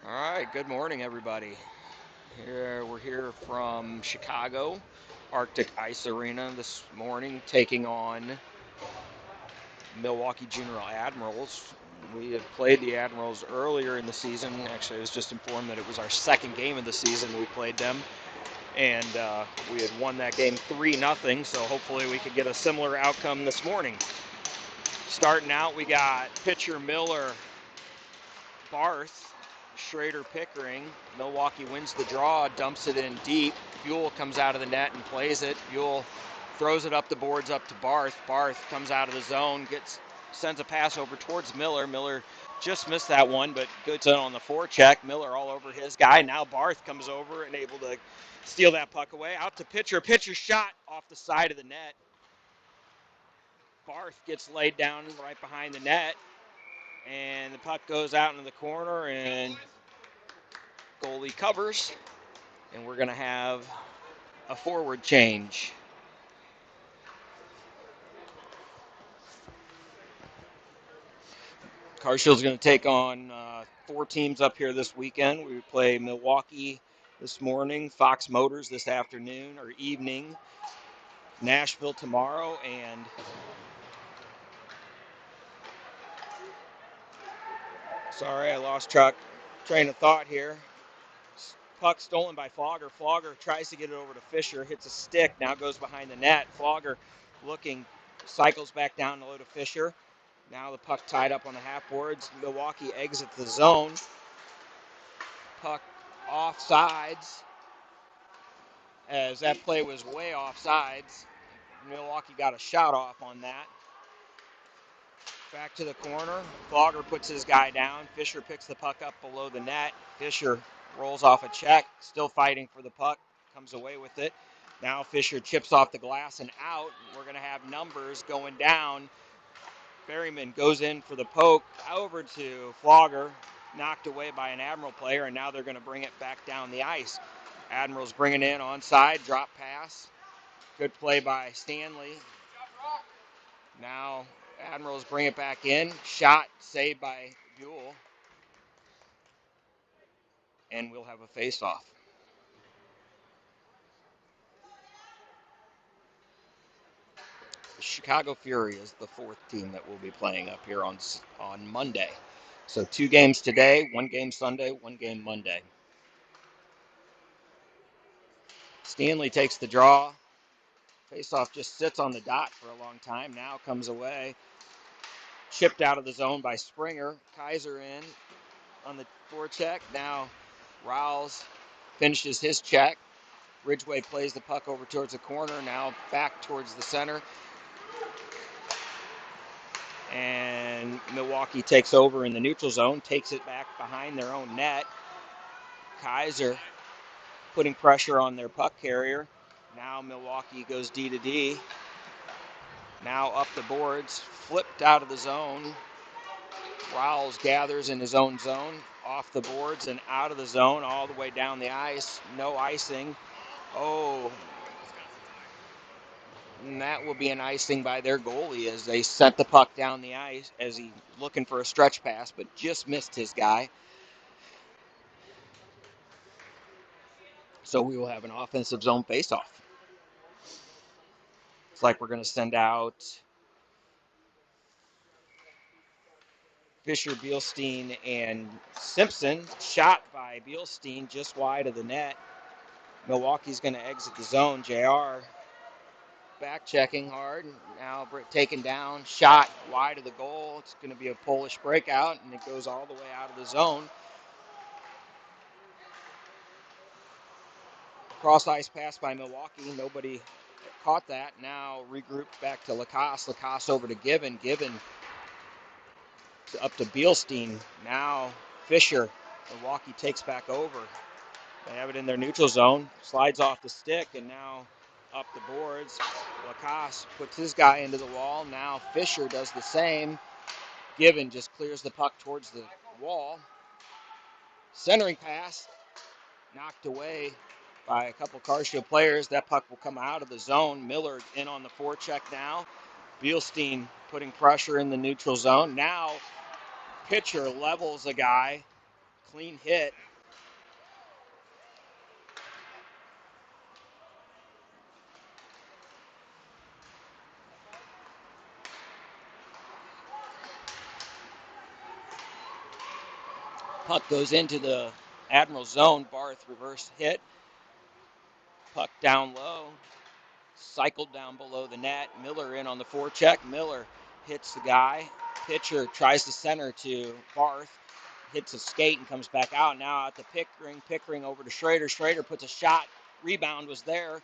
All right, good morning, everybody. We're here from Chicago, Arctic Ice Arena this morning, taking on Milwaukee Junior Admirals. We had played the Admirals earlier in the season. Actually, I was just informed that it was our second game of the season we played them, and we had won that game 3-0. So hopefully we could get a similar outcome this morning. Starting out, we got pitcher Miller, Barth, Schrader, Pickering. Milwaukee wins the draw, dumps it in deep. Buell comes out of the net and plays it. Buell throws it up the boards up to Barth. Barth comes out of the zone, sends a pass over towards Miller. Miller just missed that one, but goods on the forecheck. Miller all over his guy. Now Barth comes over and able to steal that puck away. Out to pitcher. Pitcher shot off the side of the net. Barth gets laid down right behind the net, and the puck goes out into the corner, and goalie covers, and we're going to have a forward change. Carshield's going to take on 4 teams up here this weekend. We play Milwaukee this morning, Fox Motors this afternoon or evening, Nashville tomorrow, and sorry, I lost train of thought here. Puck stolen by Flogger. Flogger tries to get it over to Fisher, hits a stick, now goes behind the net. Flogger looking, cycles back down low to Fisher. Now the puck tied up on the half boards. Milwaukee exits the zone. Puck off sides, as that play was way off sides. Milwaukee got a shot off on that. Back to the corner. Flogger puts his guy down. Fisher picks the puck up below the net. Fisher rolls off a check, still fighting for the puck, comes away with it. Now Fisher chips off the glass and out. We're going to have numbers going down. Berryman goes in for the poke over to Flogger, knocked away by an Admiral player, and now they're going to bring it back down the ice. Admirals bringing in onside, drop pass. Good play by Stanley. Now Admirals bring it back in. Shot saved by Buell. And we'll have a face-off. The Chicago Fury is the 4th team that will be playing up here on Monday. So 2 games today, 1 game Sunday, 1 game Monday. Stanley takes the draw. Faceoff just sits on the dot for a long time. Now comes away. Chipped out of the zone by Springer. Kaiser in on the forecheck. Now Riles finishes his check. Ridgway plays the puck over towards the corner. Now back towards the center. And Milwaukee takes over in the neutral zone. Takes it back behind their own net. Kaiser putting pressure on their puck carrier. Now Milwaukee goes D to D. Now up the boards, flipped out of the zone. Riles gathers in his own zone, off the boards and out of the zone, all the way down the ice. No icing. Oh, and that will be an icing by their goalie as they sent the puck down the ice as he looking for a stretch pass, but just missed his guy. So we will have an offensive zone faceoff. It's like we're going to send out Fisher, Bielstein, and Simpson. Shot by Bielstein just wide of the net. Milwaukee's going to exit the zone. JR back checking hard. Now taken down. Shot wide of the goal. It's going to be a Polish breakout, and it goes all the way out of the zone. Cross ice pass by Milwaukee. Nobody caught that. Now regrouped back to Lacoste. Lacoste over to Given. Given up to Bielstein. Now Fisher. Milwaukee takes back over. They have it in their neutral zone. Slides off the stick, and now up the boards. Lacoste puts his guy into the wall. Now Fisher does the same. Given just clears the puck towards the wall. Centering pass. Knocked away by a couple Carshield players. That puck will come out of the zone. Miller in on the forecheck now. Bielstein putting pressure in the neutral zone. Now pitcher levels a guy. clean hit. Puck goes into the Admirals zone. Barth reverse hit. Puck down low. Cycled down below the net. Miller in on the forecheck. Miller hits the guy. Pitcher tries to center to Barth. Hits a skate and comes back out. Now out to Pickering. Pickering over to Schrader. Schrader puts a shot. Rebound was there.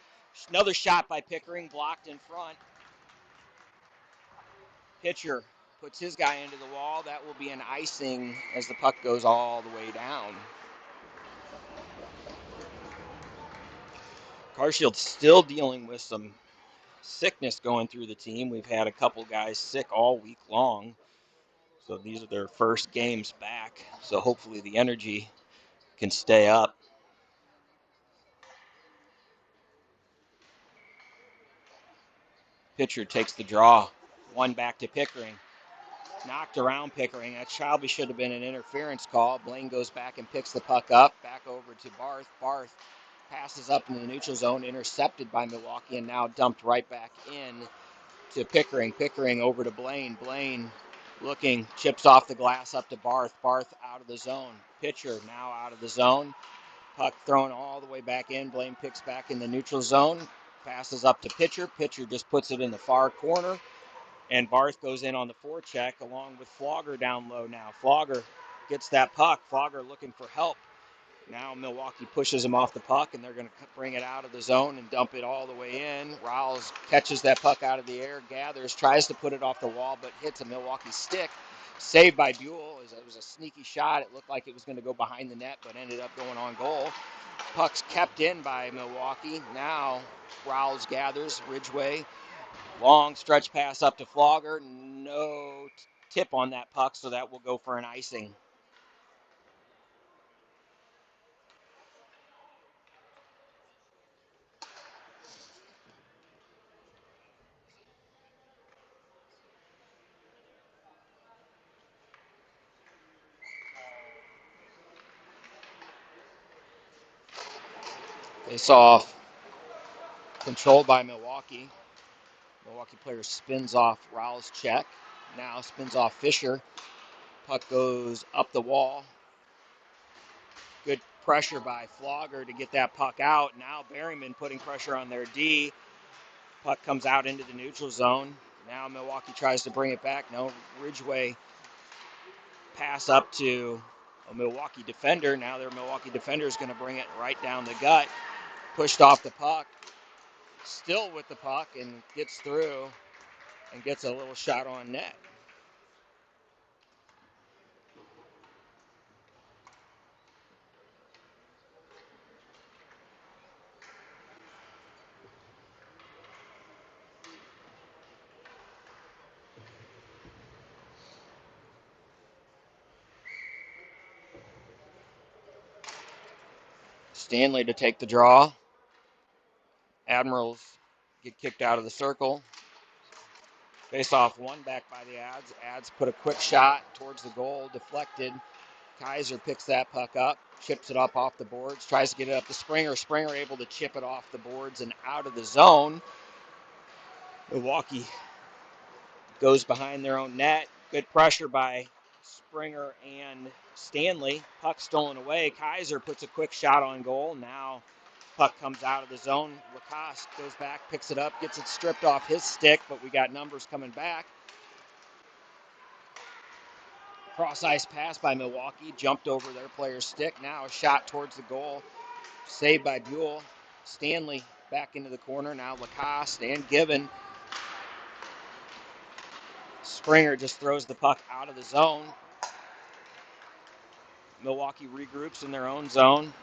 Another shot by Pickering. Blocked in front. Pitcher puts his guy into the wall. That will be an icing as the puck goes all the way down. Carshield still dealing with some sickness going through the team. We've had a couple guys sick all week long. So these are their first games back. So hopefully the energy can stay up. Pitcher takes the draw. One back to Pickering. Knocked around Pickering. That probably should have been an interference call. Blaine goes back and picks the puck up. Back over to Barth. Barth passes up in the neutral zone, intercepted by Milwaukee, and now dumped right back in to Pickering. Pickering over to Blaine. Blaine looking, chips off the glass up to Barth. Barth out of the zone. Pitcher now out of the zone. Puck thrown all the way back in. Blaine picks back in the neutral zone. Passes up to Pitcher. Pitcher just puts it in the far corner. And Barth goes in on the forecheck along with Flogger down low now. Flogger gets that puck. Flogger looking for help. Now Milwaukee pushes him off the puck, and they're going to bring it out of the zone and dump it all the way in. Riles catches that puck out of the air, gathers, tries to put it off the wall, but hits a Milwaukee stick. Saved by Buell. It was a sneaky shot. It looked like it was going to go behind the net, but ended up going on goal. Puck's kept in by Milwaukee. Now Riles gathers, Ridgway. Long stretch pass up to Flogger. No tip on that puck, so that will go for an icing. Face off, controlled by Milwaukee. Milwaukee player spins off Riles' check. Now spins off Fisher. Puck goes up the wall. Good pressure by Flogger to get that puck out. Now Berryman putting pressure on their D. Puck comes out into the neutral zone. Now Milwaukee tries to bring it back. No, Ridgway pass up to a Milwaukee defender. Now their Milwaukee defender is going to bring it right down the gut. Pushed off the puck. Still with the puck and gets through and gets a little shot on net. Stanley to take the draw. Admirals get kicked out of the circle. Face off one back by the Ads. Ads put a quick shot towards the goal, deflected. Kaiser picks that puck up, chips it up off the boards, tries to get it up to Springer. Springer able to chip it off the boards and out of the zone. Milwaukee goes behind their own net. Good pressure by Springer and Stanley. Puck stolen away. Kaiser puts a quick shot on goal. Now puck comes out of the zone. Lacoste goes back, picks it up, gets it stripped off his stick, but we got numbers coming back. Cross ice pass by Milwaukee, jumped over their player's stick. Now a shot towards the goal, saved by Buell. Stanley back into the corner. Now Lacoste and Gibbon. Springer just throws the puck out of the zone. Milwaukee regroups in their own zone.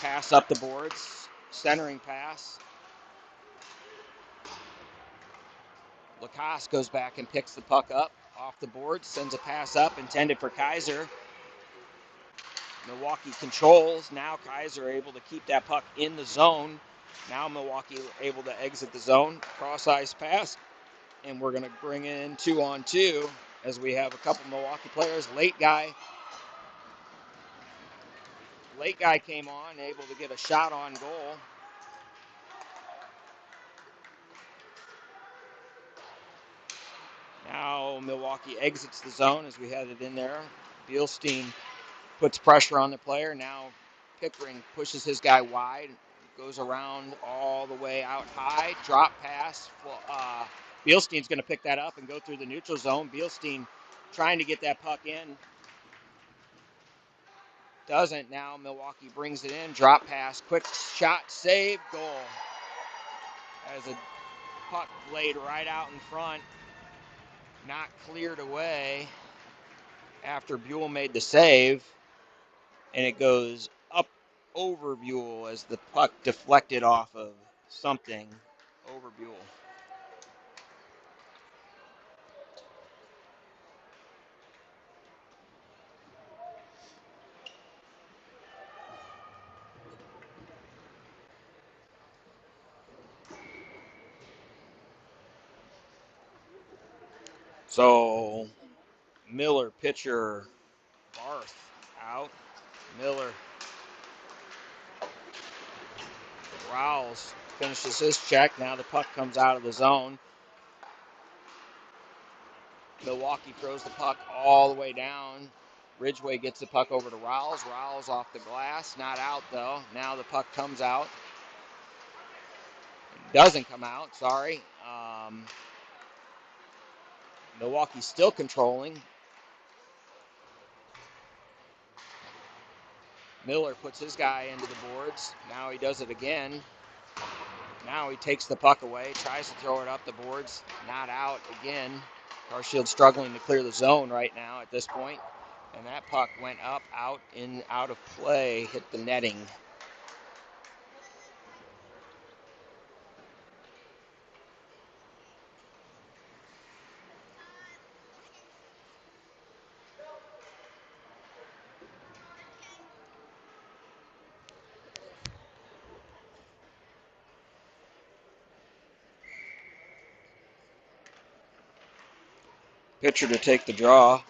Pass up the boards. Centering pass. Lacoste goes back and picks the puck up off the board. Sends a pass up intended for Kaiser. Milwaukee controls. Now Kaiser able to keep that puck in the zone. Now Milwaukee able to exit the zone. Cross ice pass. And we're going to bring in 2-on-2 as we have a couple Milwaukee players. Late guy late guy came on, able to get a shot on goal. Now Milwaukee exits the zone as we had it in there. Bielstein puts pressure on the player. Now Pickering pushes his guy wide, goes around all the way out high, drop pass. Bielstein's going to pick that up and go through the neutral zone. Bielstein trying to get that puck in. Doesn't. Now Milwaukee brings it in, drop pass, quick shot, save, goal. As a puck laid right out in front, not cleared away after Buell made the save, and it goes up over Buell as the puck deflected off of something over Buell. So Miller, pitcher, Barth out. Miller. Rouse finishes his check. Now the puck comes out of the zone. Milwaukee throws the puck all the way down. Ridgway gets the puck over to Rouse. Rouse off the glass. Not out, though. Now the puck comes out. Doesn't come out, sorry. Milwaukee's still controlling. Miller puts his guy into the boards. Now he does it again. Now he takes the puck away, tries to throw it up the boards. Not out again. Carshield struggling to clear the zone right now at this point. And that puck went up, out of play, hit the netting. Pitcher to take the draw.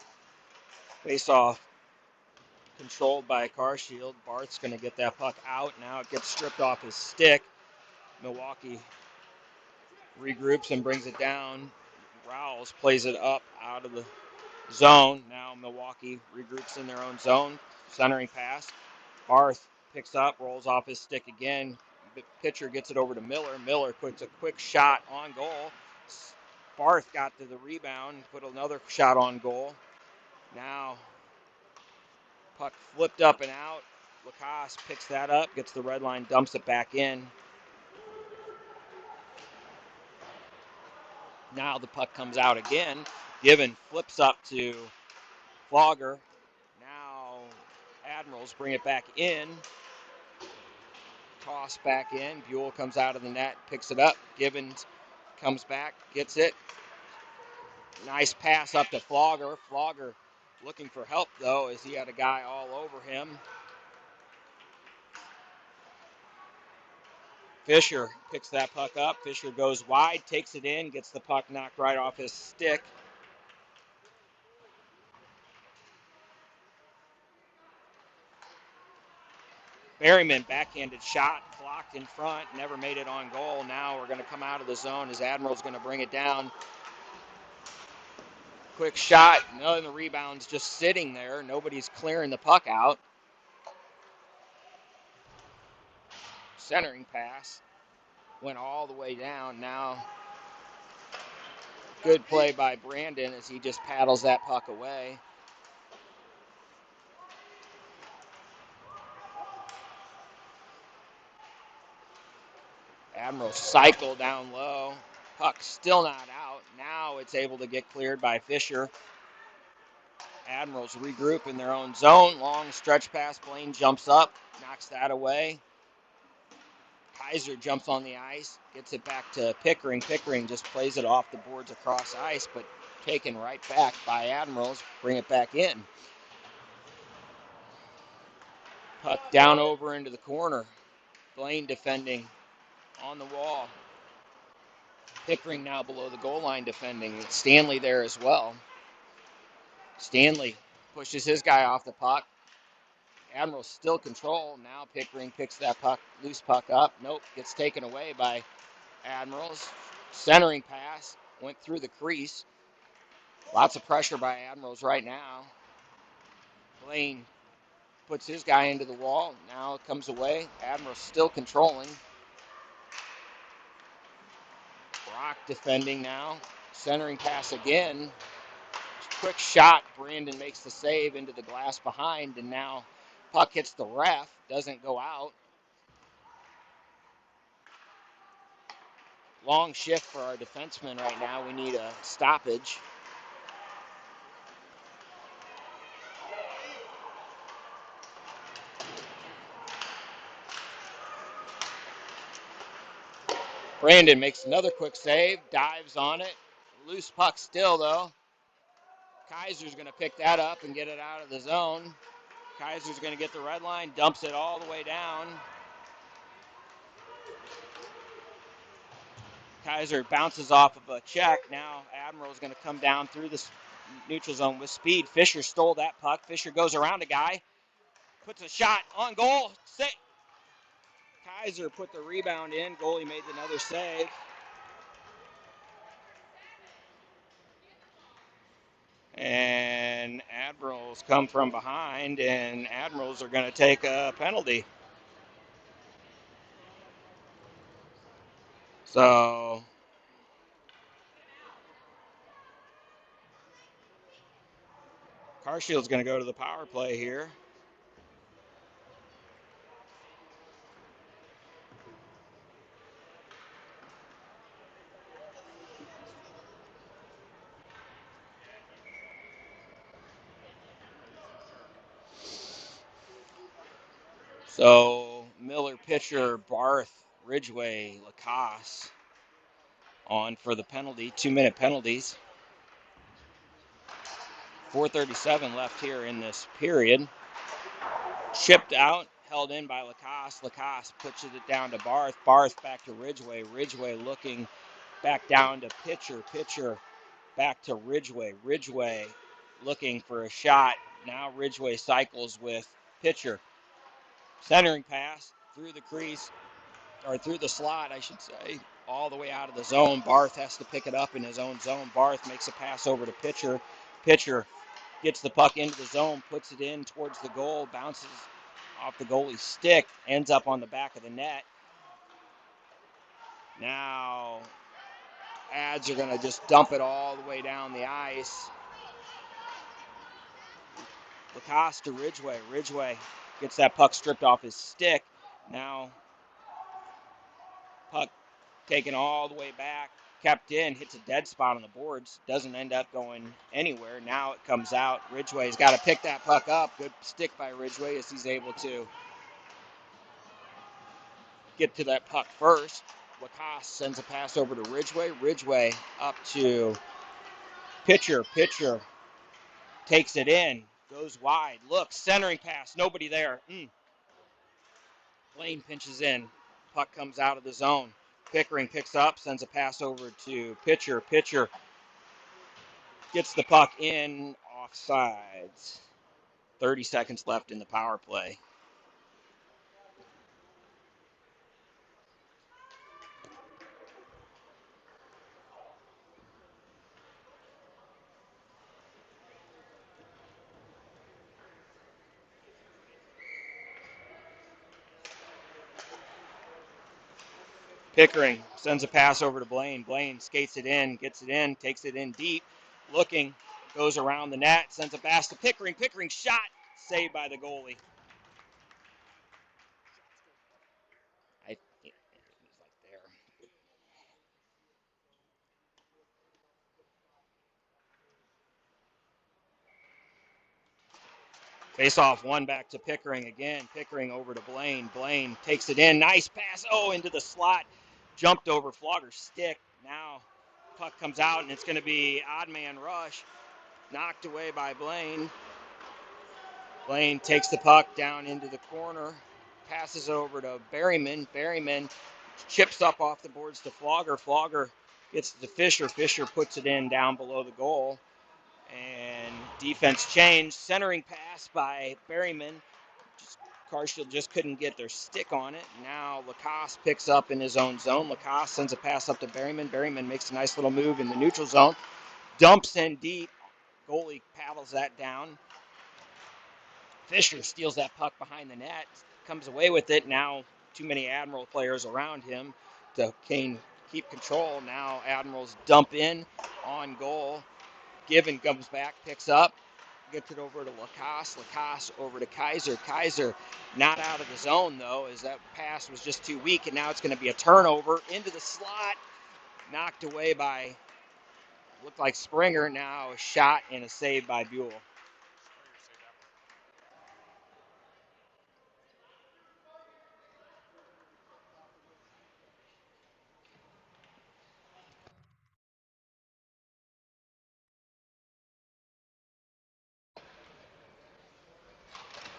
Face off controlled by Carshield. Barth's going to get that puck out. Now it gets stripped off his stick. Milwaukee regroups and brings it down. Rouse plays it up out of the zone. Now Milwaukee regroups in their own zone. Centering pass. Barth picks up, rolls off his stick again. The pitcher gets it over to Miller. Miller puts a quick shot on goal. Barth got to the rebound, put another shot on goal. Now puck flipped up and out. Lacoste picks that up, gets the red line, dumps it back in. Now the puck comes out again. Given flips up to Flogger. Now Admirals bring it back in. Toss back in. Buell comes out of the net, picks it up. Gibbons comes back, gets it. Nice pass up to Flogger. Flogger looking for help, though, as he had a guy all over him. Fisher picks that puck up. Fisher goes wide, takes it in, gets the puck knocked right off his stick. Berryman, backhanded shot, blocked in front, never made it on goal. Now we're going to come out of the zone as Admiral's going to bring it down. Quick shot, and the rebound's just sitting there. Nobody's clearing the puck out. Centering pass went all the way down. Now good play by Brandon as he just paddles that puck away. Admiral cycle down low. Puck still not out. Now it's able to get cleared by Fisher. Admirals regroup in their own zone. Long stretch pass. Blaine jumps up, knocks that away. Kaiser jumps on the ice, gets it back to Pickering. Pickering just plays it off the boards across ice, but taken right back by Admirals. Bring it back in. Puck down over into the corner. Blaine defending on the wall. Pickering now below the goal line defending. Stanley there as well. Stanley pushes his guy off the puck. Admirals still control. Now Pickering picks that puck, loose puck up. Nope, gets taken away by Admirals. Centering pass went through the crease. Lots of pressure by Admirals right now. Blaine puts his guy into the wall. Now it comes away. Admirals still controlling. Brock defending now. Centering pass again. Quick shot. Brandon makes the save into the glass behind, and now puck hits the ref. Doesn't go out. Long shift for our defensemen right now. We need a stoppage. Brandon makes another quick save, dives on it. Loose puck still, though. Kaiser's going to pick that up and get it out of the zone. Kaiser's going to get the red line, dumps it all the way down. Kaiser bounces off of a check. Now Admiral's going to come down through the neutral zone with speed. Fisher stole that puck. Fisher goes around a guy, puts a shot on goal. Kaiser put the rebound in. Goalie made another save. And Admirals come from behind, and Admirals are going to take a penalty. So Carshield's going to go to the power play here. So Miller, pitcher, Barth, Ridgway, Lacoste on for the penalty, 2-minute penalties. 4:37 left here in this period. Chipped out, held in by Lacoste. Lacoste pushes it down to Barth. Barth back to Ridgway. Ridgway looking back down to pitcher. Pitcher back to Ridgway. Ridgway looking for a shot. Now Ridgway cycles with pitcher. Centering pass through the crease, or through the slot, I should say, all the way out of the zone. Barth has to pick it up in his own zone. Barth makes a pass over to pitcher. Pitcher gets the puck into the zone, puts it in towards the goal, bounces off the goalie's stick, ends up on the back of the net. Now, Ads are going to just dump it all the way down the ice. Lacoste to Ridgway. Ridgway gets that puck stripped off his stick. Now, puck taken all the way back, kept in, hits a dead spot on the boards, doesn't end up going anywhere. Now it comes out. Ridgway's got to pick that puck up. Good stick by Ridgway as he's able to get to that puck first. Lacoste sends a pass over to Ridgway. Ridgway up to pitcher. Pitcher takes it in, goes wide, looks, centering pass, nobody there. Blaine pinches in. Puck comes out of the zone. Pickering picks up, sends a pass over to pitcher. Pitcher gets the puck in, offsides. 30 seconds left in the power play. Pickering sends a pass over to Blaine. Blaine skates it in, gets it in, takes it in deep, looking, goes around the net, sends a pass to Pickering. Pickering shot, saved by the goalie. It was like there. Face off one back to Pickering again. Pickering over to Blaine. Blaine takes it in. Nice pass. Oh, into the slot. Jumped over Flogger's stick. Now puck comes out, and it's going to be odd man rush. Knocked away by Blaine. Blaine takes the puck down into the corner. Passes over to Berryman. Berryman chips up off the boards to Flogger. Flogger gets to Fisher. Fisher puts it in down below the goal. And defense change. Centering pass by Berryman. Carshield just couldn't get their stick on it. Now Lacoste picks up in his own zone. Lacoste sends a pass up to Berryman. Berryman makes a nice little move in the neutral zone. Dumps in deep. Goalie paddles that down. Fisher steals that puck behind the net. Comes away with it. Now too many Admiral players around him to keep control. Now Admirals dump in on goal. Given comes back, picks up. Gets it over to Lacoste. Lacoste over to Kaiser. Kaiser not out of the zone, though, as that pass was just too weak, and now it's going to be a turnover into the slot. Knocked away by, looked like Springer. Now a shot and a save by Buell.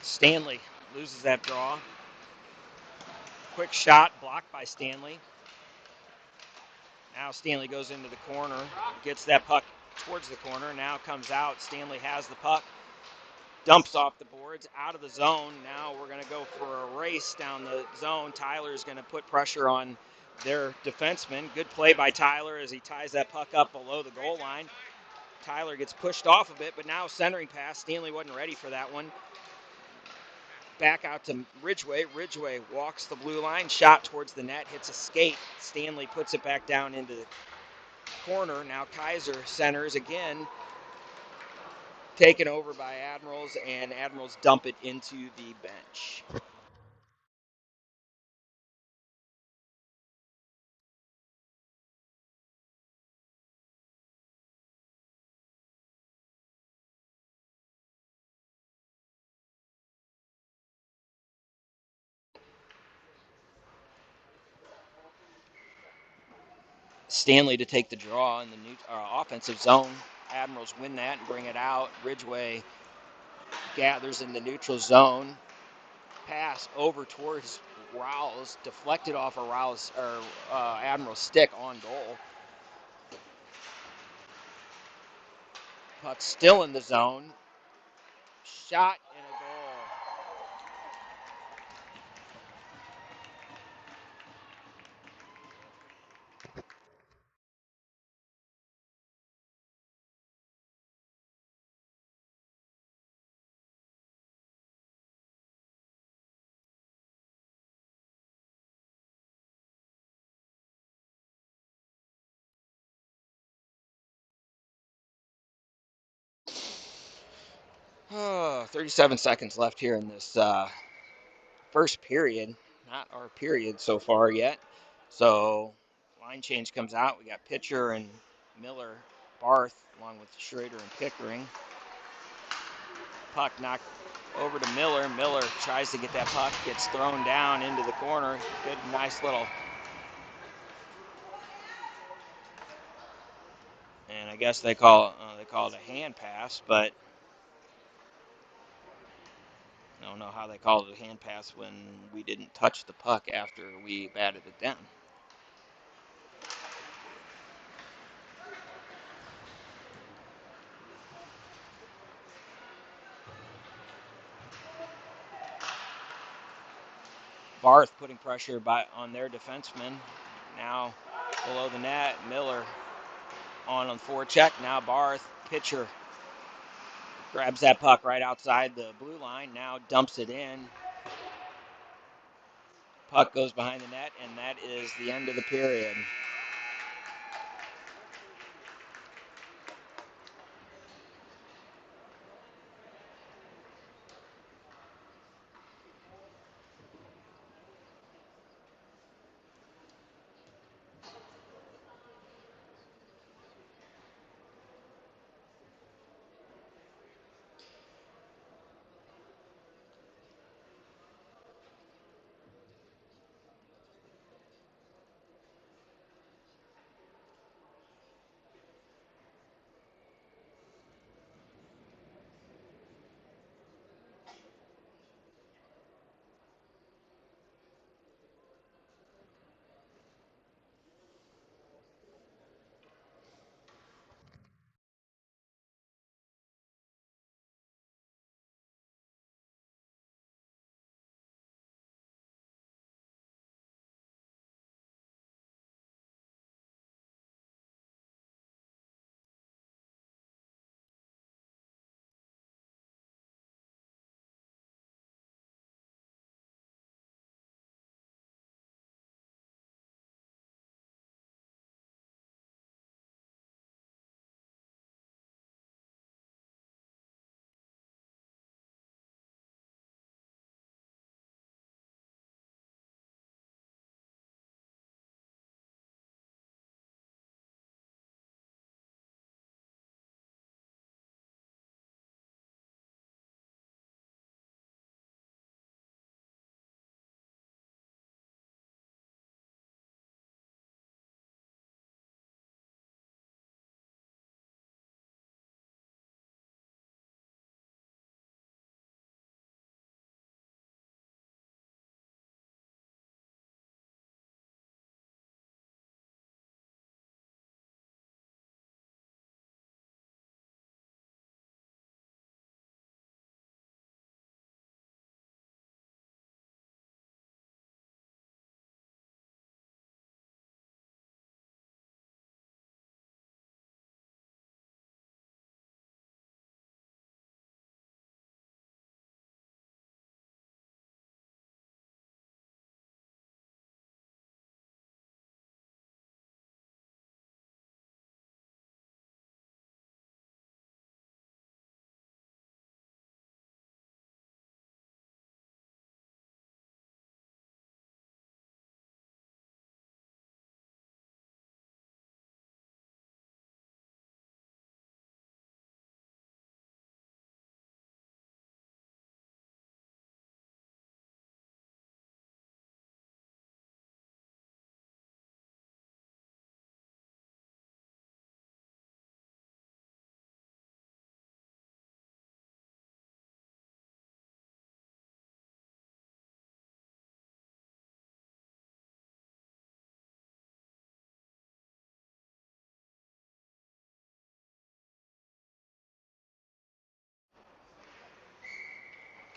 Stanley loses that draw. Quick shot blocked by Stanley. Now Stanley goes into the corner, gets that puck towards the corner, now comes out. Stanley has the puck, dumps off the boards, out of the zone. Now we're going to go for a race down the zone. Tyler's going to put pressure on their defenseman. Good play by Tyler as he ties that puck up below the goal line. Tyler gets pushed off a bit, but now centering pass. Stanley wasn't ready for that one. Back out to Ridgway. Ridgway walks the blue line, shot towards the net, hits a skate. Stanley puts it back down into the corner. Now Kaiser centers again, taken over by Admirals, and Admirals dump it into the bench. Stanley to take the draw in the new offensive zone. Admirals win that and bring it out. Ridgway gathers in the neutral zone. Pass over towards Rouse, deflected off of Rouse or Admiral's stick on goal. Puck still in the zone. Shot and a goal. Oh, 37 seconds left here in this first period. Not our period so far yet. So line change comes out. We got Pitcher and Miller, Barth, along with Schrader and Pickering. Puck knocked over to Miller. Miller tries to get that puck, gets thrown down into the corner. Good, nice little. And I guess they call it a hand pass, but I don't know how they call it a hand pass when we didn't touch the puck after we batted it down. Barth putting pressure on their defenseman. Now below the net, Miller on forecheck. Now Barth, Pitcher grabs that puck right outside the blue line. Now dumps it in. Puck goes behind the net, and that is the end of the period.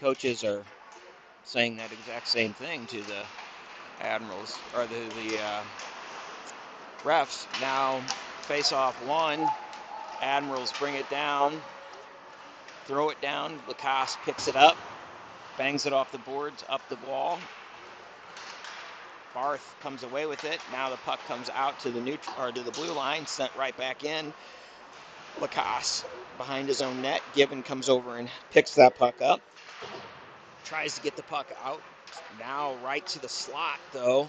coaches are saying that exact same thing to the Admirals, or the refs. Now, face-off one. Admirals bring it down, throw it down. Lacoste picks it up, bangs it off the boards, up the wall. Barth comes away with it. Now the puck comes out to the blue line, sent right back in. Lacoste behind his own net. Given comes over and picks that puck up. Tries to get the puck out. Now right to the slot though,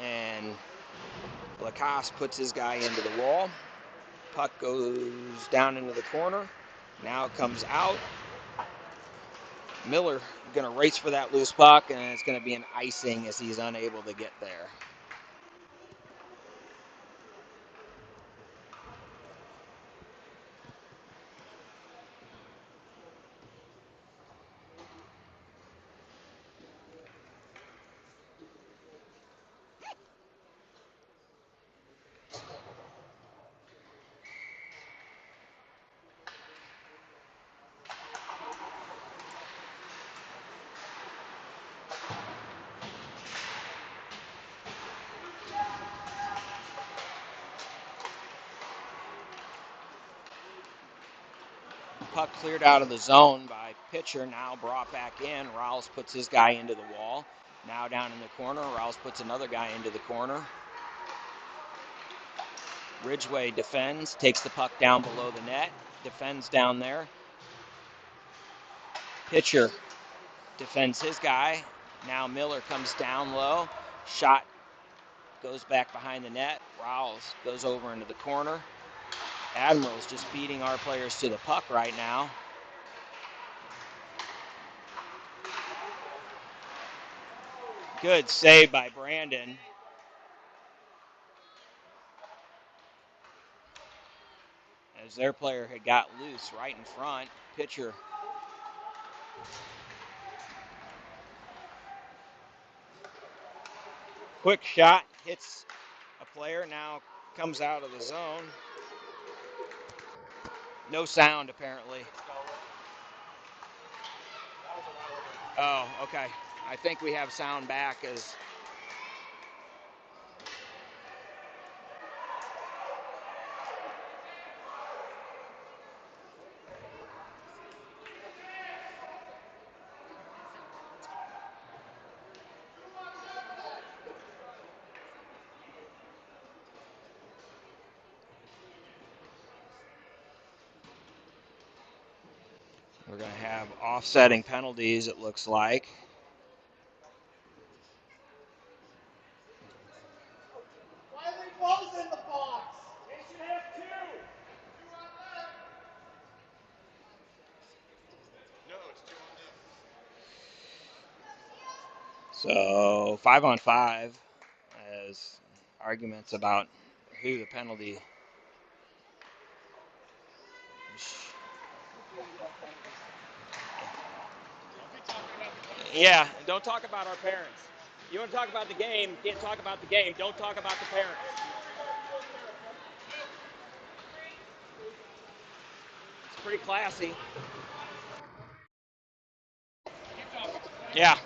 and Lacoste puts his guy into the wall. Puck goes down into the corner. Now it comes out. Miller going to race for that loose puck, and it's going to be an icing as he's unable to get there. Puck cleared out of the zone by pitcher, now brought back in. Rouse puts his guy into the wall. Now down in the corner, Rouse puts another guy into the corner. Ridgway defends, takes the puck down below the net, defends down there. Pitcher defends his guy. Now Miller comes down low. Shot goes back behind the net. Rouse goes over into the corner. Admirals just beating our players to the puck right now. Good save by Brandon. As their player had got loose right in front. Pitcher quick shot, hits a player, now comes out of the zone. No sound apparently. Oh, okay. I think we have sound back as we're going to have offsetting penalties, it looks like. So 5-on-5 as arguments about who the penalty. Yeah, don't talk about our parents. You want to talk about the game, you can't talk about the game. Don't talk about the parents. It's pretty classy. Yeah.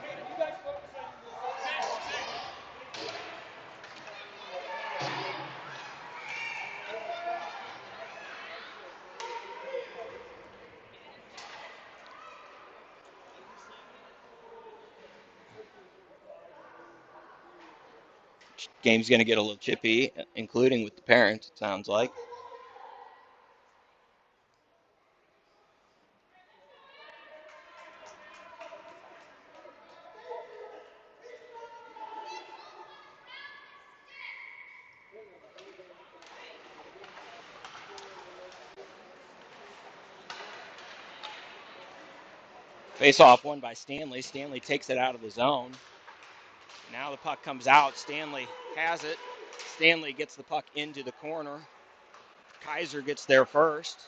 Game's going to get a little chippy, including with the parents, it sounds like. Face off won by Stanley. Stanley takes it out of the zone. Now the puck comes out. Stanley has it. Stanley gets the puck into the corner. Kaiser gets there first.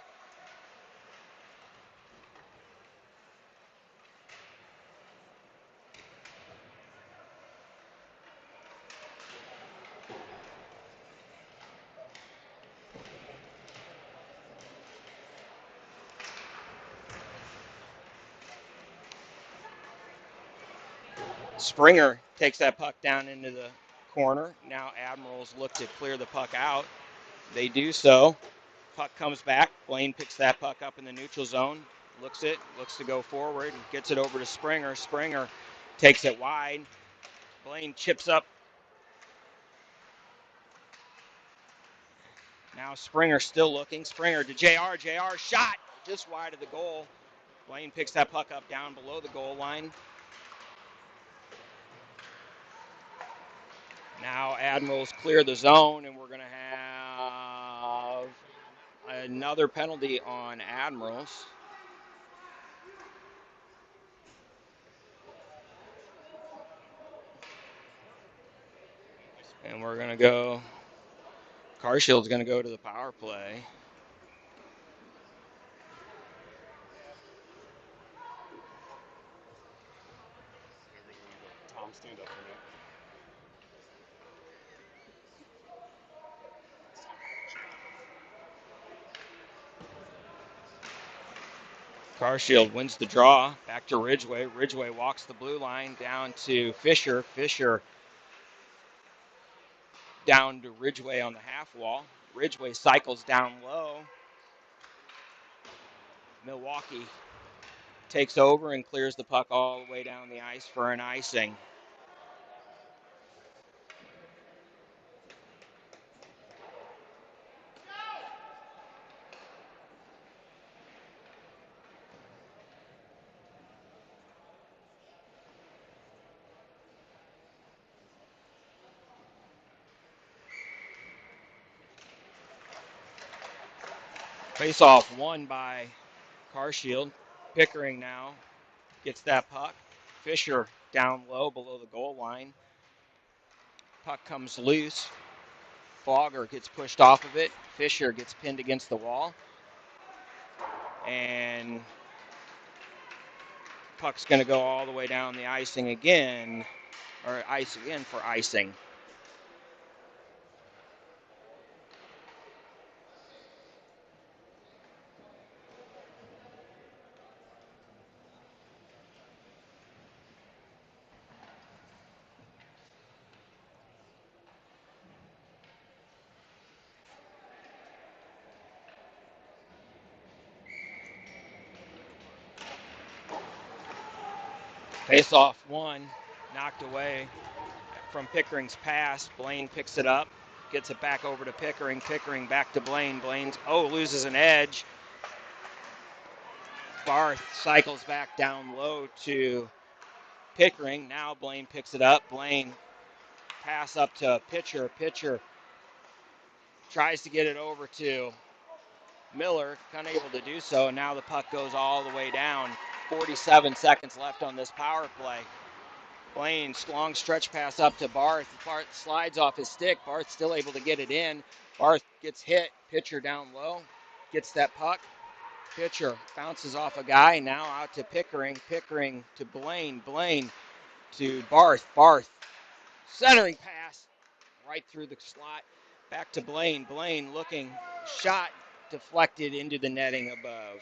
Springer takes that puck down into the corner. Now Admirals look to clear the puck out. They do so. Puck comes back. Blaine picks that puck up in the neutral zone. Looks to go forward, and gets it over to Springer. Springer takes it wide. Blaine chips up. Now Springer still looking. Springer to JR. JR shot just wide of the goal. Blaine picks that puck up down below the goal line. Now Admirals clear the zone, and we're going to have another penalty on Admirals. And we're going to go, Carshield's going to go to the power play. Tom, stand up for that. Carshield wins the draw. Back to Ridgway. Ridgway walks the blue line down to Fisher. Fisher down to Ridgway on the half wall. Ridgway cycles down low. Milwaukee takes over and clears the puck all the way down the ice for an icing. Face-off won by Carshield. Pickering now gets that puck. Fisher down low below the goal line. Puck comes loose. Fogger gets pushed off of it. Fisher gets pinned against the wall. And puck's going to go all the way down the icing again, or ice again for icing. Face-off one, knocked away from Pickering's pass. Blaine picks it up, gets it back over to Pickering. Pickering back to Blaine. Blaine, loses an edge. Barth cycles back down low to Pickering. Now Blaine picks it up. Blaine pass up to Pitcher. Pitcher tries to get it over to Miller, unable to do so. Now the puck goes all the way down. 47 seconds left on this power play. Blaine, long stretch pass up to Barth. Barth slides off his stick. Barth still able to get it in. Barth gets hit. Pitcher down low. Gets that puck. Pitcher bounces off a guy. Now out to Pickering. Pickering to Blaine. Blaine to Barth. Barth. Centering pass. Right through the slot. Back to Blaine. Blaine looking. Shot deflected into the netting above.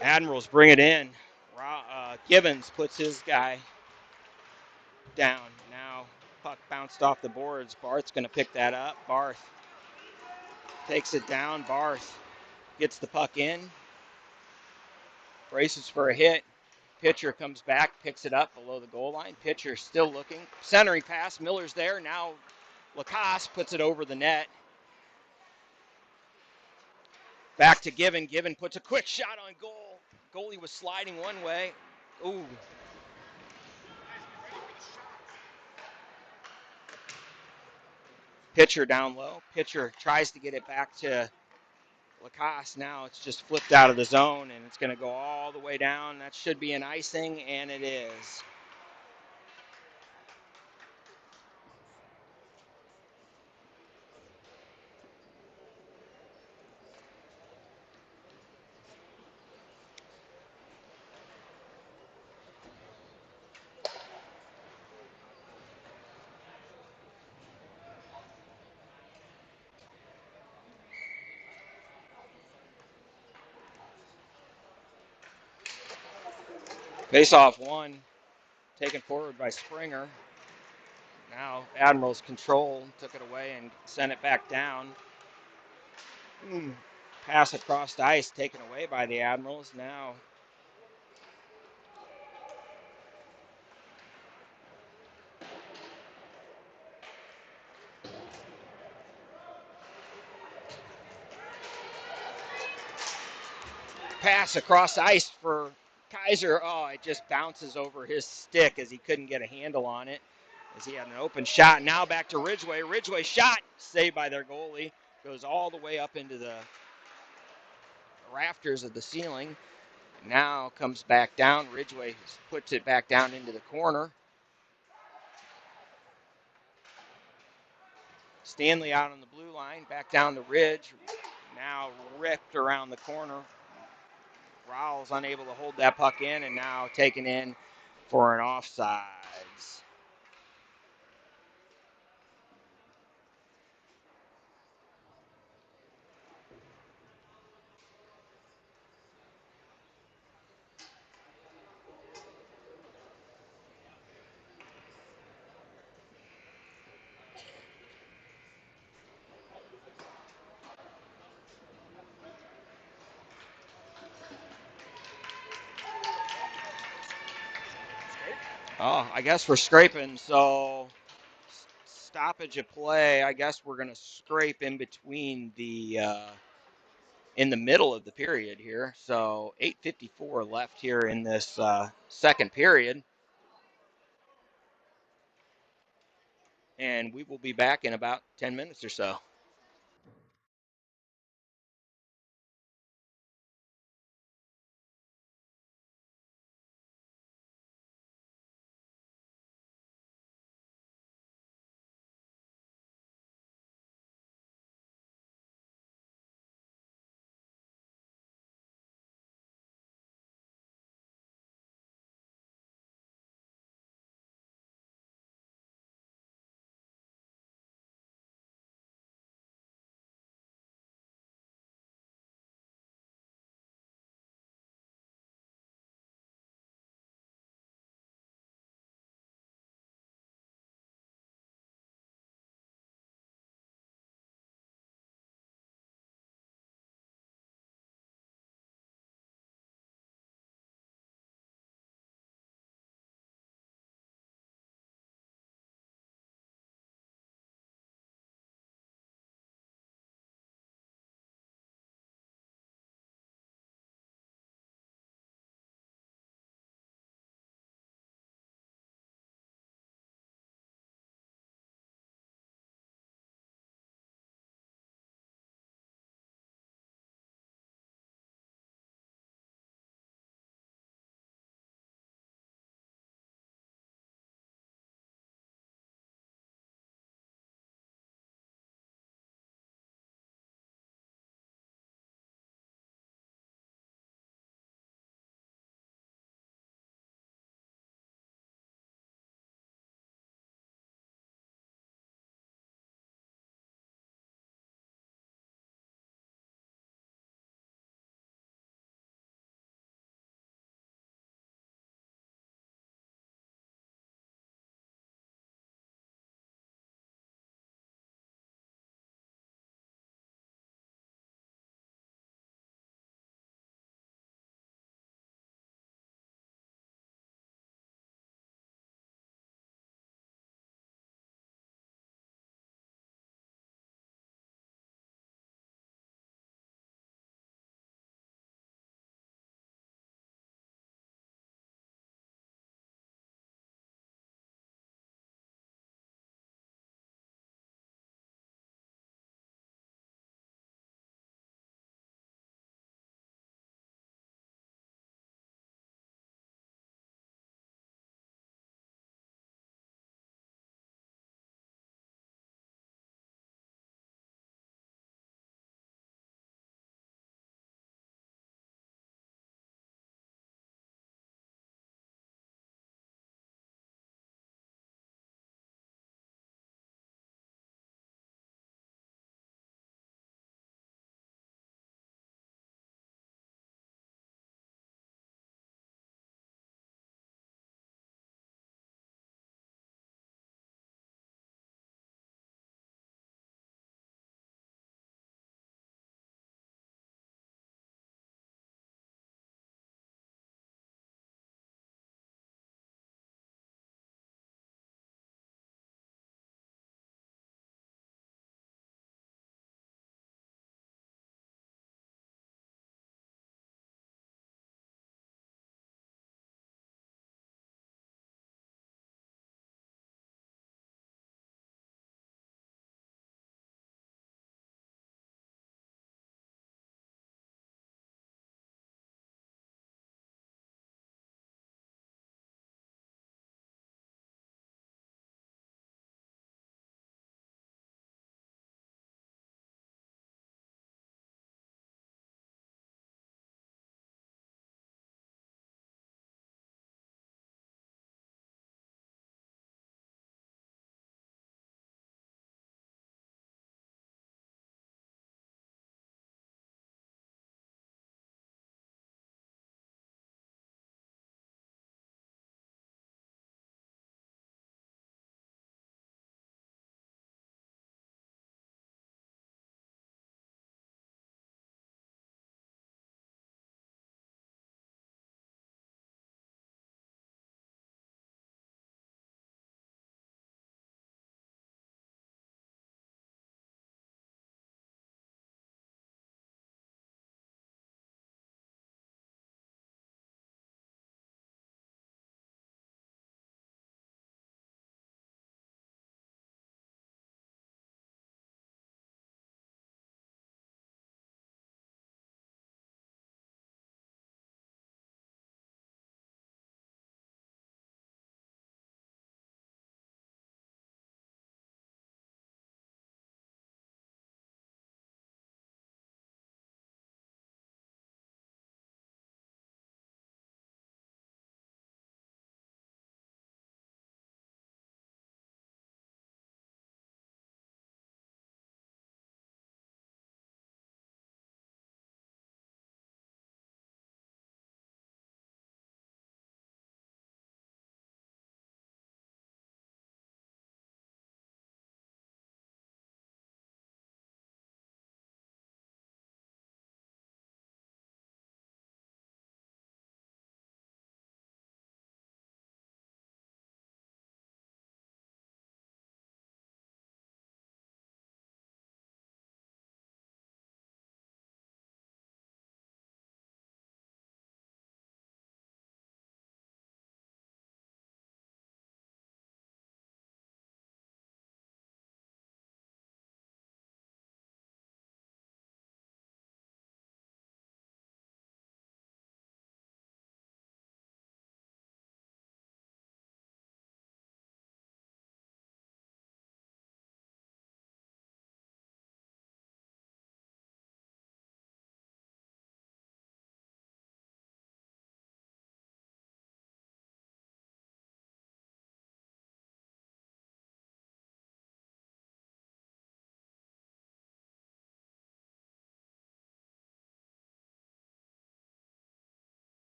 Admirals bring it in. Gibbons puts his guy down. Now puck bounced off the boards. Barth's going to pick that up. Barth takes it down. Barth gets the puck in. Braces for a hit. Pitcher comes back, picks it up below the goal line. Pitcher still looking. Centering pass. Miller's there. Now Lacoste puts it over the net. Back to Given. Given puts a quick shot on goal. Goalie was sliding one way. Ooh. Pitcher down low. Pitcher tries to get it back to Lacoste now, it's just flipped out of the zone, and it's going to go all the way down. That should be an icing, and it is. Face-off one, taken forward by Springer. Now Admirals control, took it away and sent it back down. Pass across the ice, taken away by the Admirals. Now pass across the ice for Kaiser. Oh, it just bounces over his stick as he couldn't get a handle on it, as he had an open shot. Now back to Ridgway. Ridgway shot, saved by their goalie. Goes all the way up into the rafters of the ceiling. Now comes back down. Ridgway puts it back down into the corner. Stanley out on the blue line, back down the ridge. Now ripped around the corner. Rowell's unable to hold that puck in, and now taken in for an offsides. Oh, I guess we're scraping, so stoppage of play. I guess we're going to scrape in between in the middle of the period here. So 8:54 left here in this second period. And we will be back in about 10 minutes or so.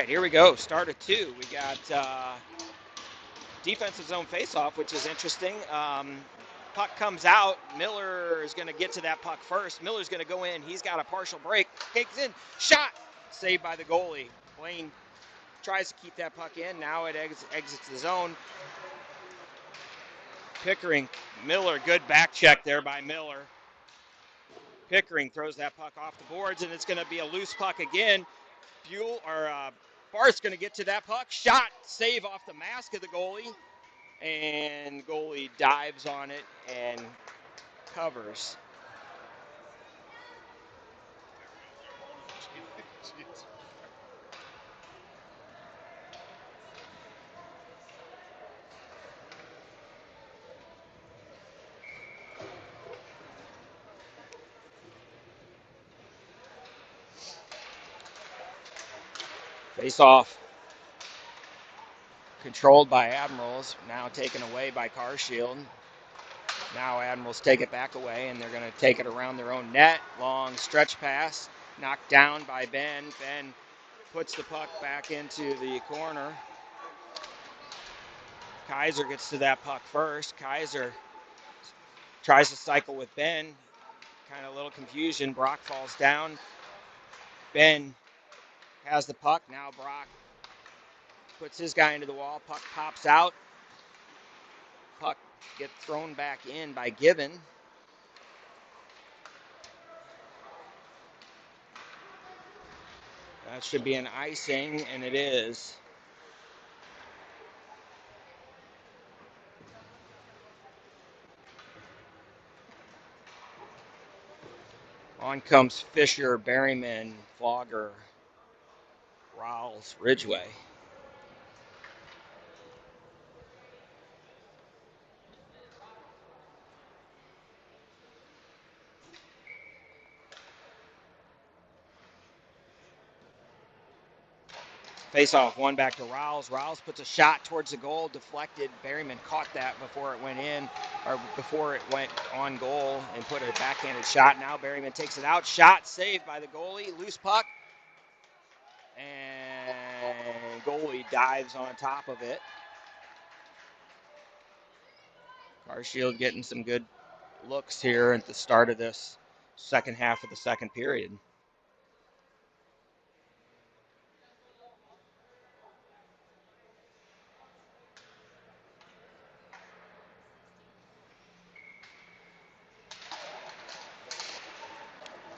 right, here we go. Start of 2. We got defensive zone faceoff, which is interesting. Puck comes out. Miller is going to get to that puck first. Miller's going to go in. He's got a partial break. Takes in. Shot. Saved by the goalie. Blaine tries to keep that puck in. Now it exits the zone. Pickering. Miller. Good back check there by Miller. Pickering throws that puck off the boards, and it's going to be a loose puck again. Bart's going to get to that puck. Shot. Save off the mask of the goalie. And goalie dives on it and covers. Face off. Controlled by Admirals, now taken away by Carshield. Now Admirals take it back away, and they're going to take it around their own net. Long stretch pass, knocked down by Ben. Ben puts the puck back into the corner. Kaiser gets to that puck first. Kaiser tries to cycle with Ben. Kind of a little confusion. Brock falls down. Ben has the puck. Now Brock puts his guy into the wall. Puck pops out. Puck gets thrown back in by Gibbon. That should be an icing, and it is. On comes Fisher, Berryman, Flogger, Rawls, Ridgway. Face off, one back to Rawls. Rawls puts a shot towards the goal, deflected. Berryman caught that before it went in, or before it went on goal, and put a backhanded shot. Now Berryman takes it out. Shot saved by the goalie. Loose puck. And goalie dives on top of it. Carshield getting some good looks here at the start of this second half of the second period.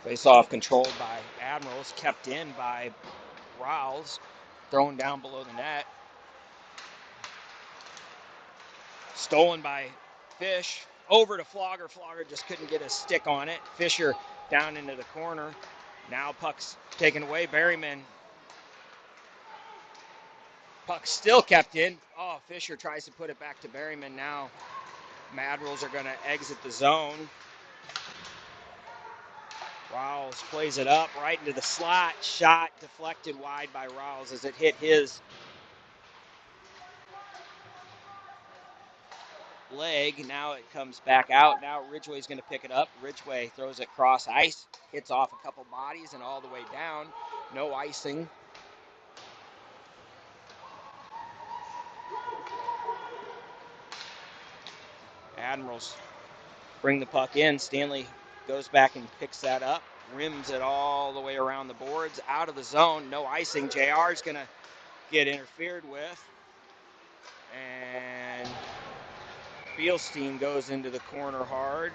Face-off controlled by Admirals, kept in by Rawls, thrown down below the net. Stolen by Fish, over to Flogger. Flogger just couldn't get a stick on it. Fisher down into the corner. Now puck's taken away. Berryman. Puck still kept in. Oh, Fisher tries to put it back to Berryman. Now Admirals are going to exit the zone. Rawls plays it up right into the slot. Shot deflected wide by Rawls as it hit his leg. Now it comes back out. Now Ridgway's going to pick it up. Ridgway throws it cross ice. Hits off a couple bodies and all the way down. No icing. Admirals bring the puck in. Stanley goes back and picks that up, rims it all the way around the boards, out of the zone, no icing. JR is going to get interfered with, and Bielstein goes into the corner hard.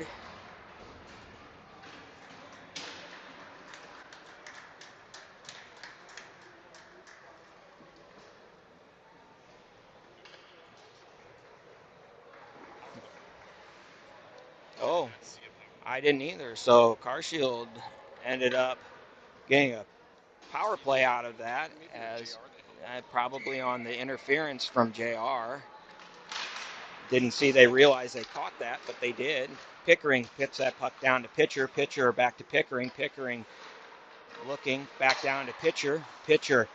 Oh, I didn't either. So Carshield ended up getting a power play out of that, as probably on the interference from JR. Didn't see they realized they caught that, but they did. Pickering hits that puck down to Pitcher. Pitcher back to Pickering. Pickering looking back down to Pitcher. Pitcher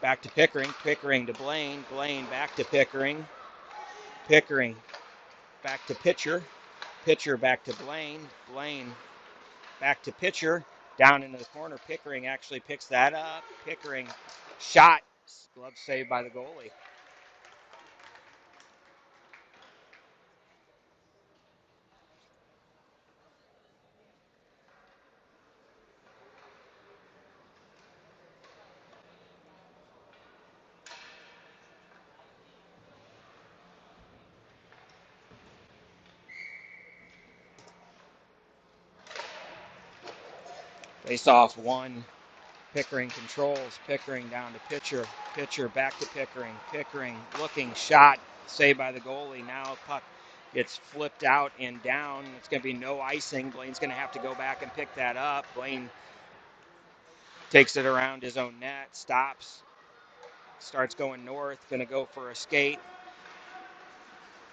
back to Pickering. Pickering to Blaine. Blaine back to Pickering. Pickering back to Pitcher. Pitcher back to Blaine. Blaine back to Pitcher. down into the corner. Pickering actually picks that up. Pickering shot. Glove saved by the goalie. Face off one. Pickering controls. Pickering down to Pitcher. Pitcher back to Pickering. Pickering looking. Shot. Saved by the goalie. Now puck gets flipped out and down. It's going to be no icing. Blaine's going to have to go back and pick that up. Blaine takes it around his own net. Stops. Starts going north. Going to go for a skate.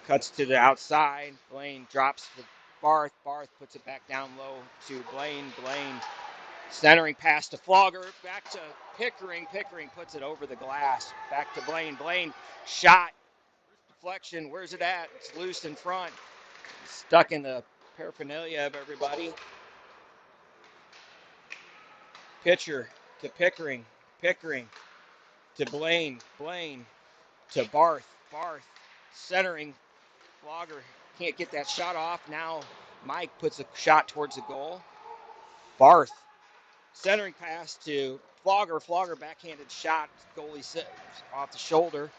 Cuts to the outside. Blaine drops the Barth. Barth puts it back down low to Blaine. Blaine centering pass to Flogger. Back to Pickering. Pickering puts it over the glass. Back to Blaine. Blaine shot. Deflection. Where's it at? It's loose in front. Stuck in the paraphernalia of everybody. Pitcher to Pickering. Pickering to Blaine. Blaine to Barth. Barth centering. Flogger can't get that shot off. Now Mike puts a shot towards the goal. Barth centering pass to Flogger. Flogger backhanded shot. Goalie off the shoulder.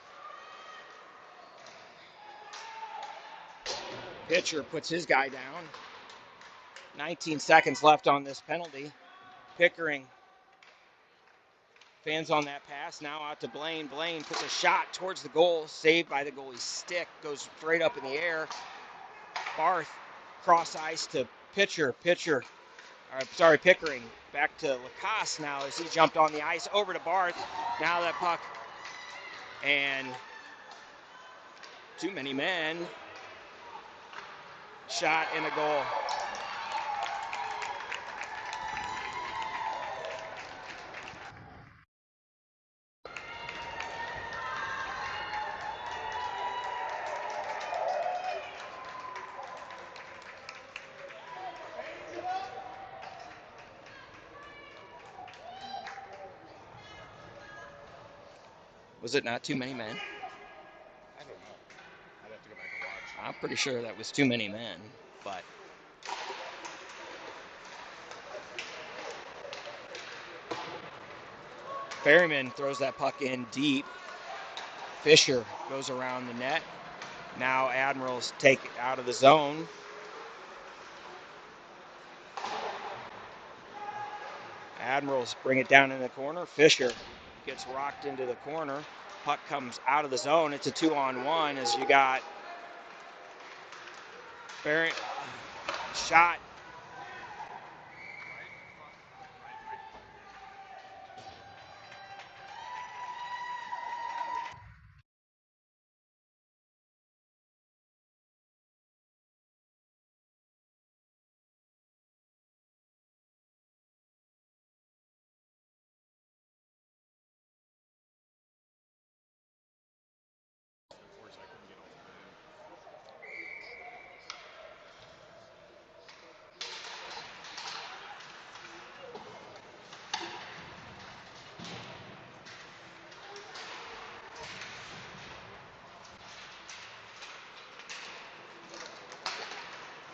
Pitcher puts his guy down. 19 seconds left on this penalty. Pickering fans on that pass. Now out to Blaine. Blaine puts a shot towards the goal. Saved by the goalie's stick. Goes straight up in the air. Barth cross ice to Pitcher. Pickering. Back to Lacoste now as he jumped on the ice. Over to Barth. Now that puck. And too many men. Shot and a goal. Was it not too many men? I don't know. I'd have to go back and watch. I'm pretty sure that was too many men, but Ferryman throws that puck in deep. Fisher goes around the net. Now Admirals take it out of the zone. Admirals bring it down in the corner. Fisher gets rocked into the corner. Puck comes out of the zone. It's a 2-on-1 as you got Ferry shot.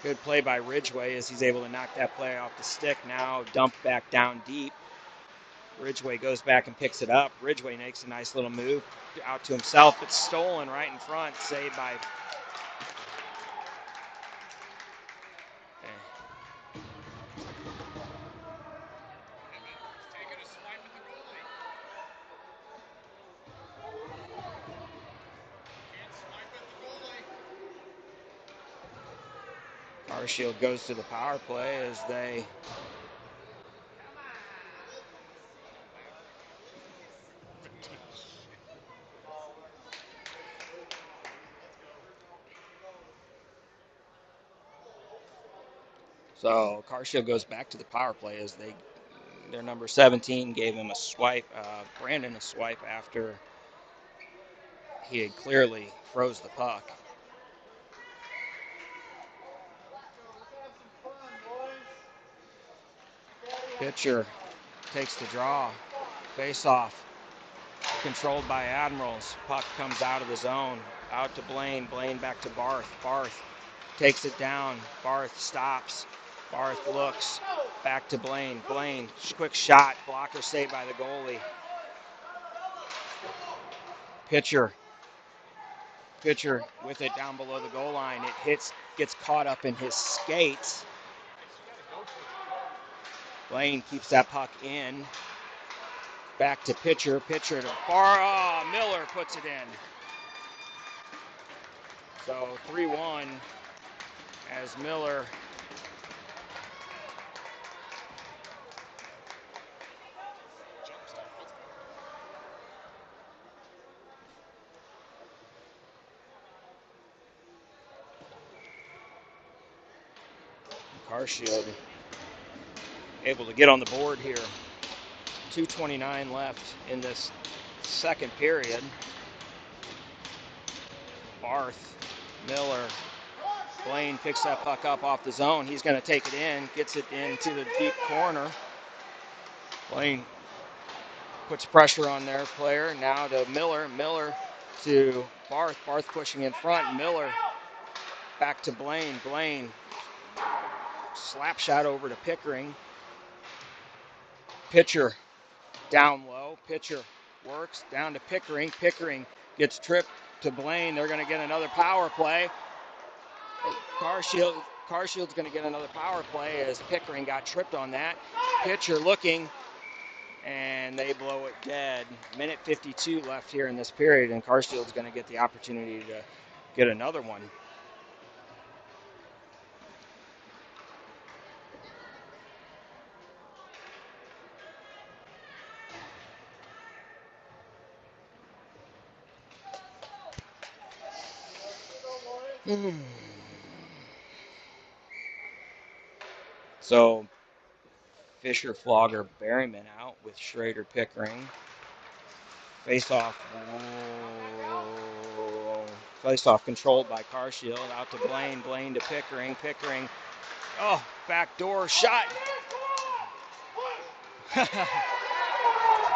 Good play by Ridgway as he's able to knock that play off the stick. Now dumped back down deep. Ridgway goes back and picks it up. Ridgway makes a nice little move out to himself. It's stolen right in front. Saved by Carshield goes to the power play as they So Carshield goes back to the power play as their number 17 gave him a swipe, Brandon a swipe after he had clearly froze the puck. Pitcher takes the draw. Face off. Controlled by Admirals. Puck comes out of the zone. Out to Blaine. Blaine back to Barth. Barth takes it down. Barth stops. Barth looks. Back to Blaine. Blaine, quick shot. Blocker saved by the goalie. Pitcher with it down below the goal line. It gets caught up in his skates. Blaine keeps that puck in. Back to pitcher. Pitcher to far. Oh, Miller puts it in. So 3-1 as Miller Carshield able to get on the board here. 2:29 left in this second period. Barth, Miller, Blaine picks that puck up off the zone. He's going to take it in, gets it into the deep corner. Blaine puts pressure on their player. Now to Miller. Miller to Barth. Barth pushing in front. Miller back to Blaine. Blaine slap shot over to Pickering. Pitcher down low. Pitcher works down to Pickering. Pickering gets tripped to Blaine. They're going to get another power play. Carshield's going to get another power play as Pickering got tripped on that. Pitcher looking, and they blow it dead. Minute 52 left here in this period, and Carshield's going to get the opportunity to get another one. So Fisher, Flogger, Berryman out with Schrader, Pickering. Face off controlled by Carshield. Out to Blaine. Blaine to Pickering. Pickering. Oh, backdoor shot.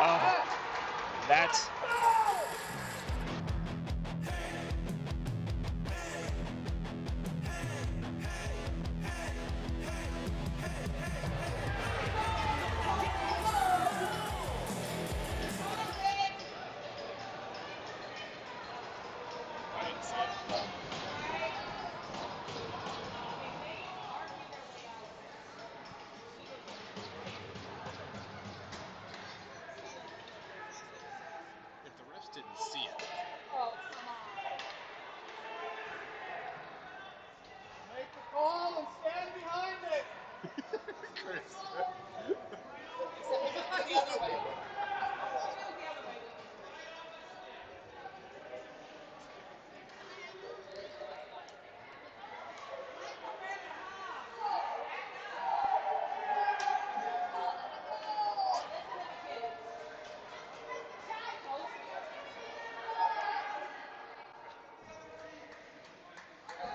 Oh, that's. If the refs didn't see it. Oh, come on. Make the call and stand behind it. Chris. Except if it goes the other way. The other way.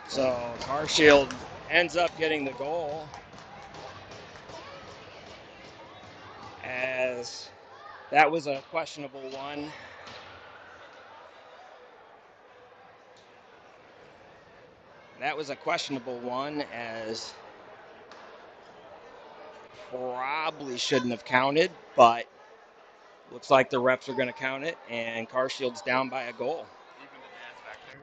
So Carshield ends up getting the goal as that was a questionable one. That was a questionable one as probably shouldn't have counted, but looks like the refs are going to count it, and Carshield's down by a goal. Even the dad's back there.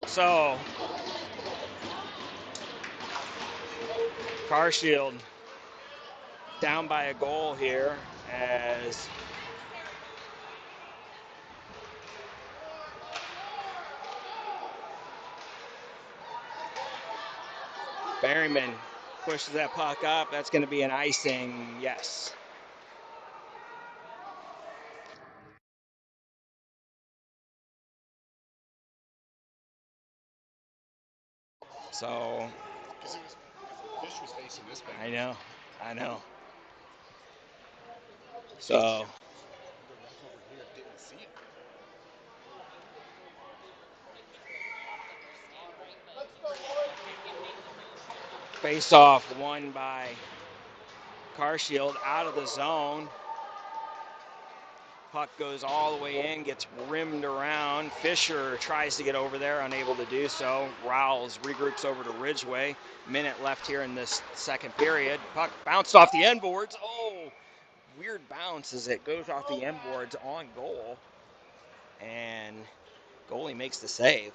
So Carshield down by a goal here as Berryman Pushes that puck up. That's going to be an icing. Yes. So. Because Fish was facing this way. I know. I know. So. So. The ref over here didn't see it. Face off won by Carshield out of the zone. Puck goes all the way in, gets rimmed around. Fisher tries to get over there, unable to do so. Rowles regroups over to Ridgeway. Minute left here in this second period. Puck bounced off the end boards. Oh, weird bounce as it goes off the end boards on goal. And goalie makes the save.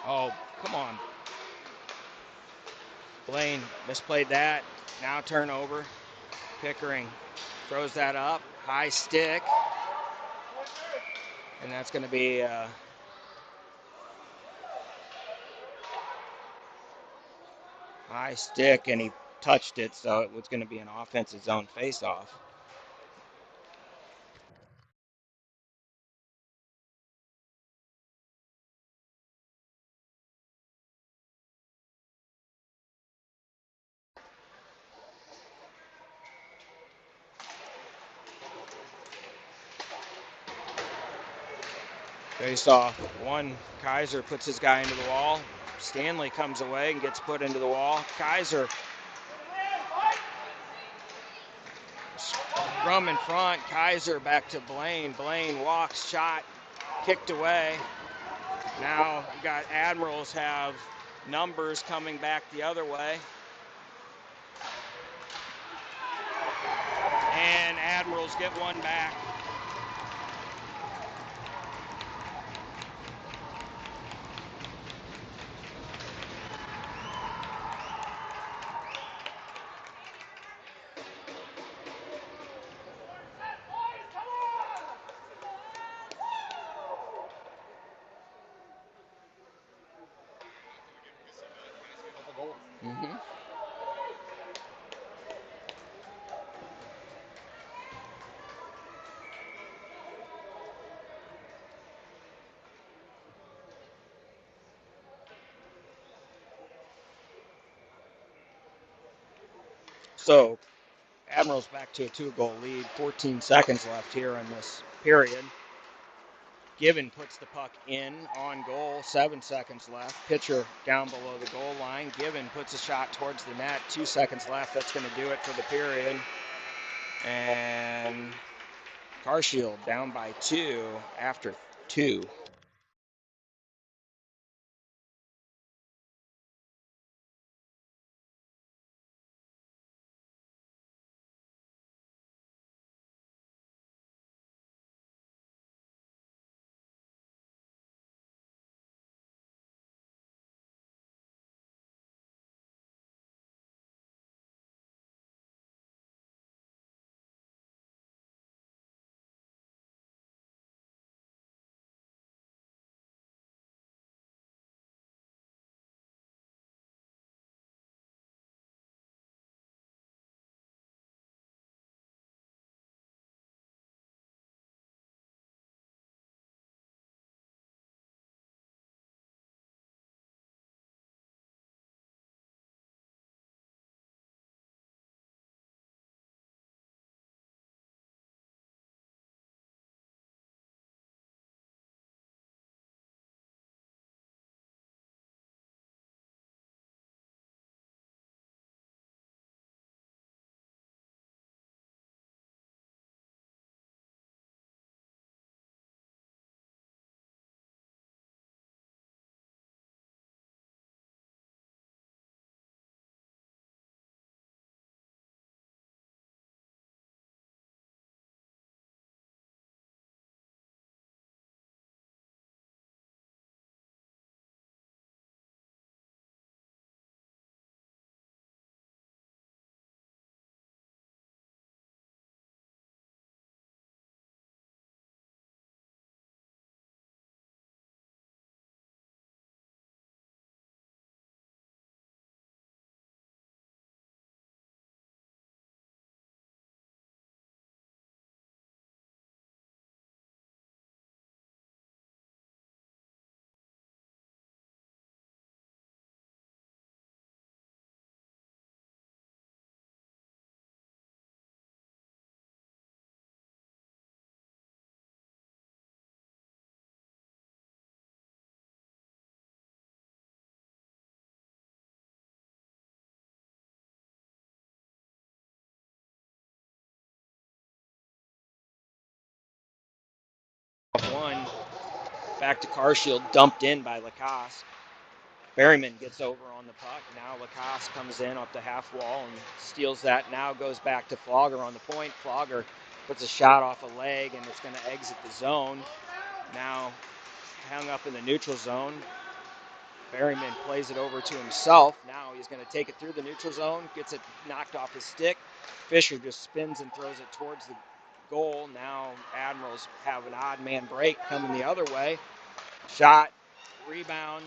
Oh, come on. Blaine misplayed that. Now turnover. Pickering throws that up. High stick. And that's going to be high stick, and he touched it, so it was going to be an offensive zone faceoff. Face off. One, Kaiser puts his guy into the wall. Stanley comes away and gets put into the wall. Kaiser. Scrum in front. Kaiser back to Blaine. Blaine walks, shot, kicked away. Now you got Admirals have numbers coming back the other way. And Admirals get one back. Mm-hmm. So Admirals back to a 2-goal lead. 14 seconds left here in this period. Given puts the puck in on goal. 7 seconds left. Pitcher down below the goal line. Given puts a shot towards the net. 2 seconds left. That's going to do it for the period. And Carshield down by 2 after 2. 1. Back to Carshield, dumped in by Lacoste. Berryman gets over on the puck. Now Lacoste comes in up the half wall and steals that. Now goes back to Flogger on the point. Flogger puts a shot off a leg, and it's going to exit the zone. Now hung up in the neutral zone. Berryman plays it over to himself. Now he's going to take it through the neutral zone, gets it knocked off his stick. Fisher just spins and throws it towards the goal. Now Admirals have an odd man break coming the other way. Shot, rebound.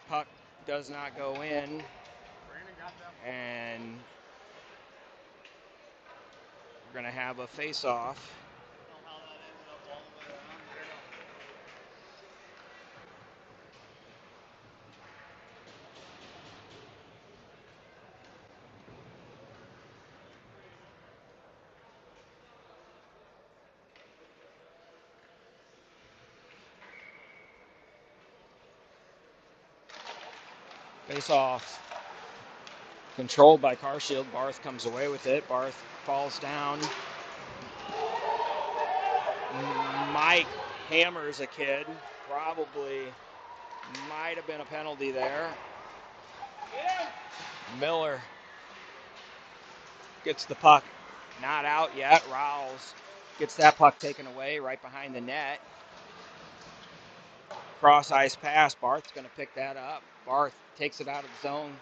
Puck does not go in. And we're going to have a face-off. Face-off. Controlled by Carshield. Barth comes away with it. Barth falls down. Mike hammers a kid. Probably might have been a penalty there. Miller gets the puck. Not out yet. Rowles gets that puck taken away right behind the net. Cross ice pass. Barth's going to pick that up. Barth takes it out of the zone.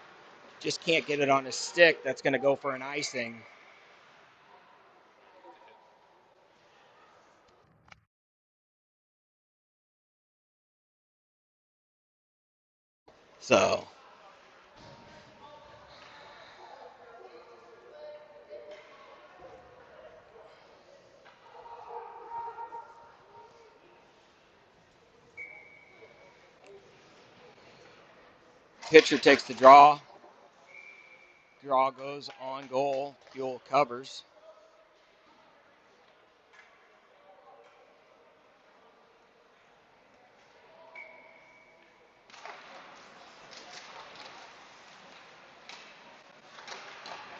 Just can't get it on his stick. That's going to go for an icing. So pitcher takes the draw. Draw goes on goal. Buell covers.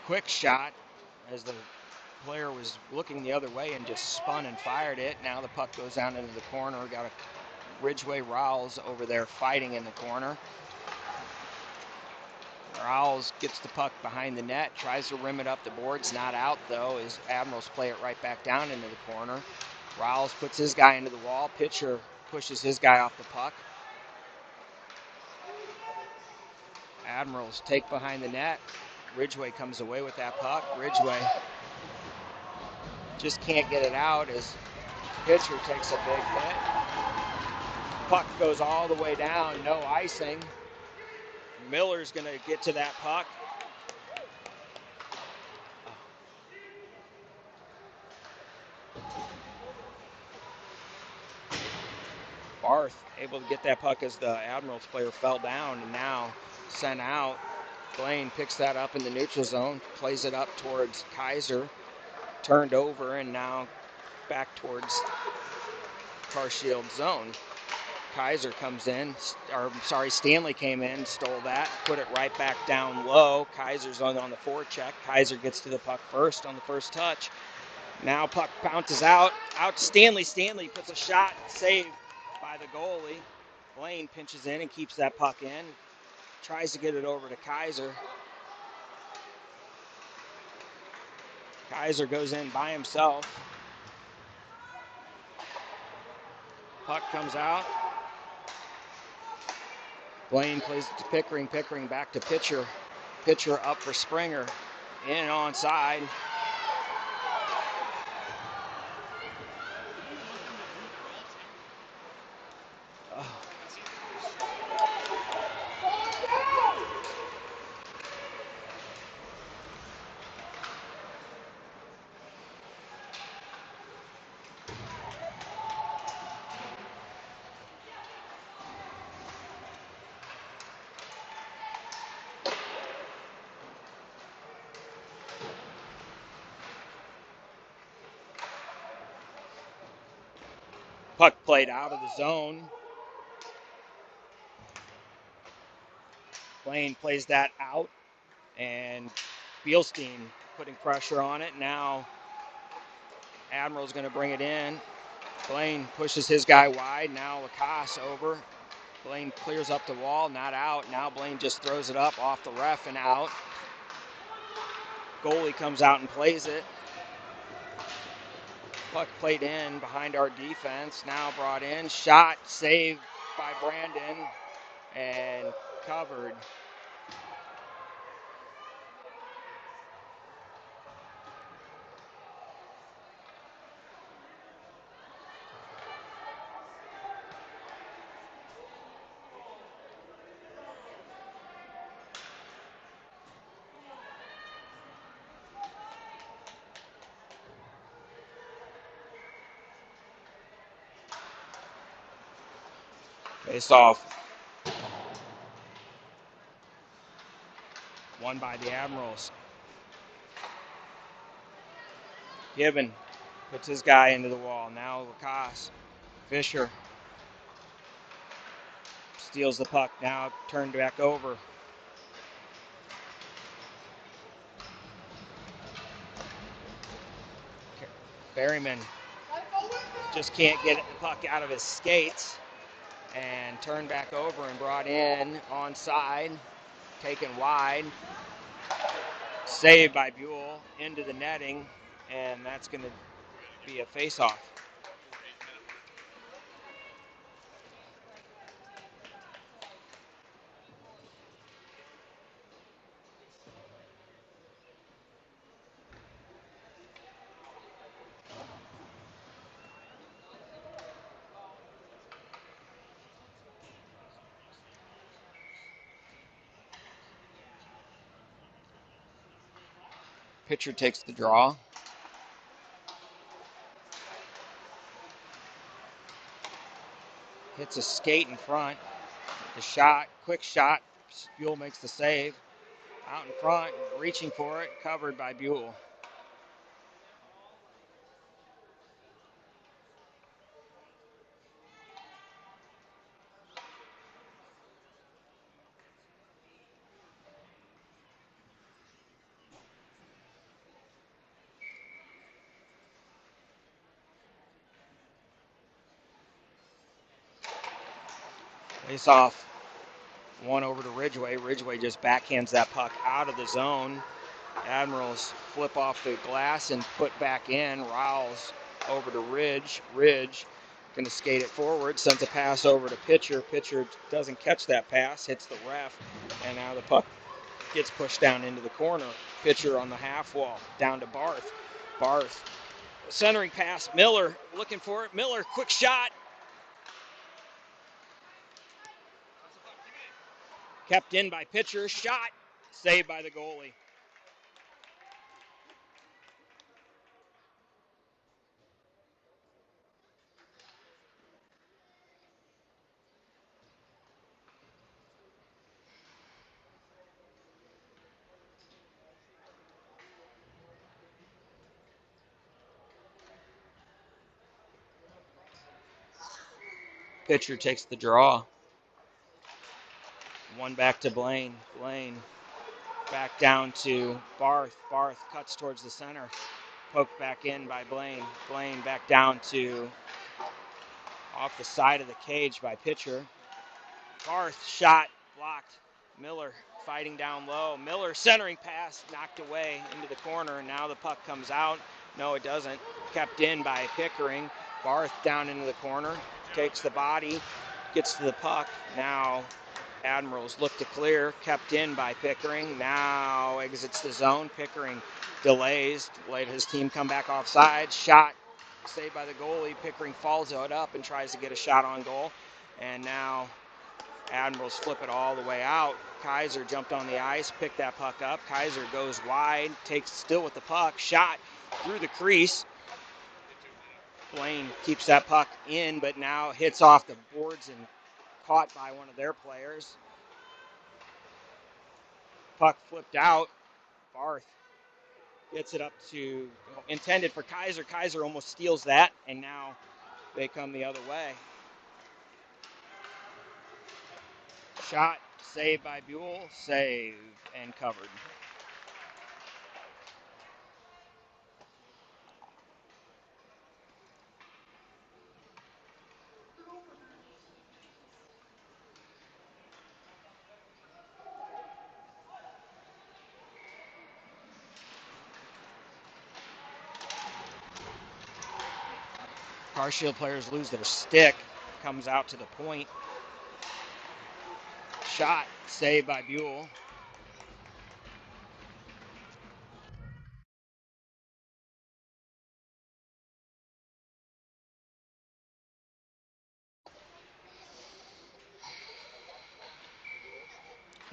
Quick shot as the player was looking the other way and just spun and fired it. Now the puck goes down into the corner. Got a Ridgway Rowles over there fighting in the corner. Rowles gets the puck behind the net, tries to rim it up the boards, not out though, as Admirals play it right back down into the corner. Rowles puts his guy into the wall. Pitcher pushes his guy off the puck. Admirals take behind the net. Ridgway comes away with that puck. Ridgway just can't get it out as pitcher takes a big hit. Puck goes all the way down, no icing. Miller's going to get to that puck. Barth able to get that puck as the Admirals player fell down and now sent out. Blaine picks that up in the neutral zone, plays it up towards Kaiser, turned over, and now back towards Carshield zone. Kaiser comes in, Stanley came in, stole that, put it right back down low. Kaiser's on the forecheck. Kaiser gets to the puck first on the first touch. Now puck bounces out to Stanley. Stanley puts a shot, saved by the goalie. Blaine pinches in and keeps that puck in. Tries to get it over to Kaiser. Kaiser goes in by himself. Puck comes out. Blaine plays it to Pickering. Pickering back to Pitcher. Pitcher up for Springer. In and onside. Puck played out of the zone. Blaine plays that out, and Bielstein putting pressure on it. Now Admirals going to bring it in. Blaine pushes his guy wide. Now Lacasse over. Blaine clears up the wall, not out. Now Blaine just throws it up off the ref and out. Goalie comes out and plays it. Puck played in behind our defense. Now brought in. Shot, saved by Brandon, and covered. Face off. Won by the Admirals. Gibbon puts his guy into the wall. Now Lacasse. Fisher steals the puck. Now turned back over. Berryman just can't get the puck out of his skates. And turned back over and brought in onside. Taken wide. Saved by Buell into the netting. And that's going to be a face-off. Pitcher takes the draw. Hits a skate in front. The shot, quick shot. Buell makes the save. Out in front, reaching for it, covered by Buell. Face off. One over to Ridgway. Ridgway just backhands that puck out of the zone. Admirals flip off the glass and put back in. Riles over to Ridge. Ridge going to skate it forward. Sends a pass over to Pitcher. Pitcher doesn't catch that pass. Hits the ref. And now the puck gets pushed down into the corner. Pitcher on the half wall. Down to Barth. Barth. Centering pass. Miller looking for it. Miller, quick shot. Kept in by Pitcher. Shot. Saved by the goalie. Pitcher takes the draw. One back to Blaine. Blaine back down to Barth. Barth cuts towards the center. Poked back in by Blaine. Blaine back down to off the side of the cage by Pitcher. Barth shot blocked. Miller fighting down low. Miller centering pass knocked away into the corner. Now the puck comes out. No, it doesn't. Kept in by Pickering. Barth down into the corner. Takes the body. Gets to the puck. Now Admirals look to clear. Kept in by Pickering. Now exits the zone. Pickering delays. Let his team come back offside. Shot saved by the goalie. Pickering follows it up and tries to get a shot on goal. And now Admirals flip it all the way out. Kaiser jumped on the ice, picked that puck up. Kaiser goes wide, takes still with the puck. Shot through the crease. Blaine keeps that puck in, but now hits off the boards and caught by one of their players. Puck flipped out. Barth gets it up to, intended for Kaiser. Kaiser almost steals that, and now they come the other way. Shot, saved by Buell, saved and covered. Carshield players lose their stick. Comes out to the point. Shot saved by Buell.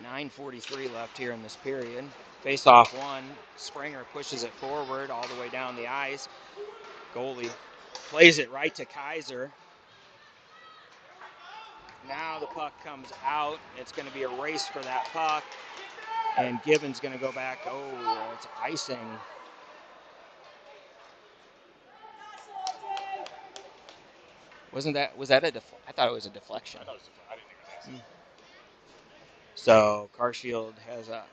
.9:43 left here in this period. Face-off one. Springer pushes it forward all the way down the ice. Goalie plays it right to Kaiser. Now the puck comes out. It's going to be a race for that puck. And Gibbons going to go back. Oh, it's icing. Was that a I thought it was a deflection. I didn't think it was accident. So Carshield has a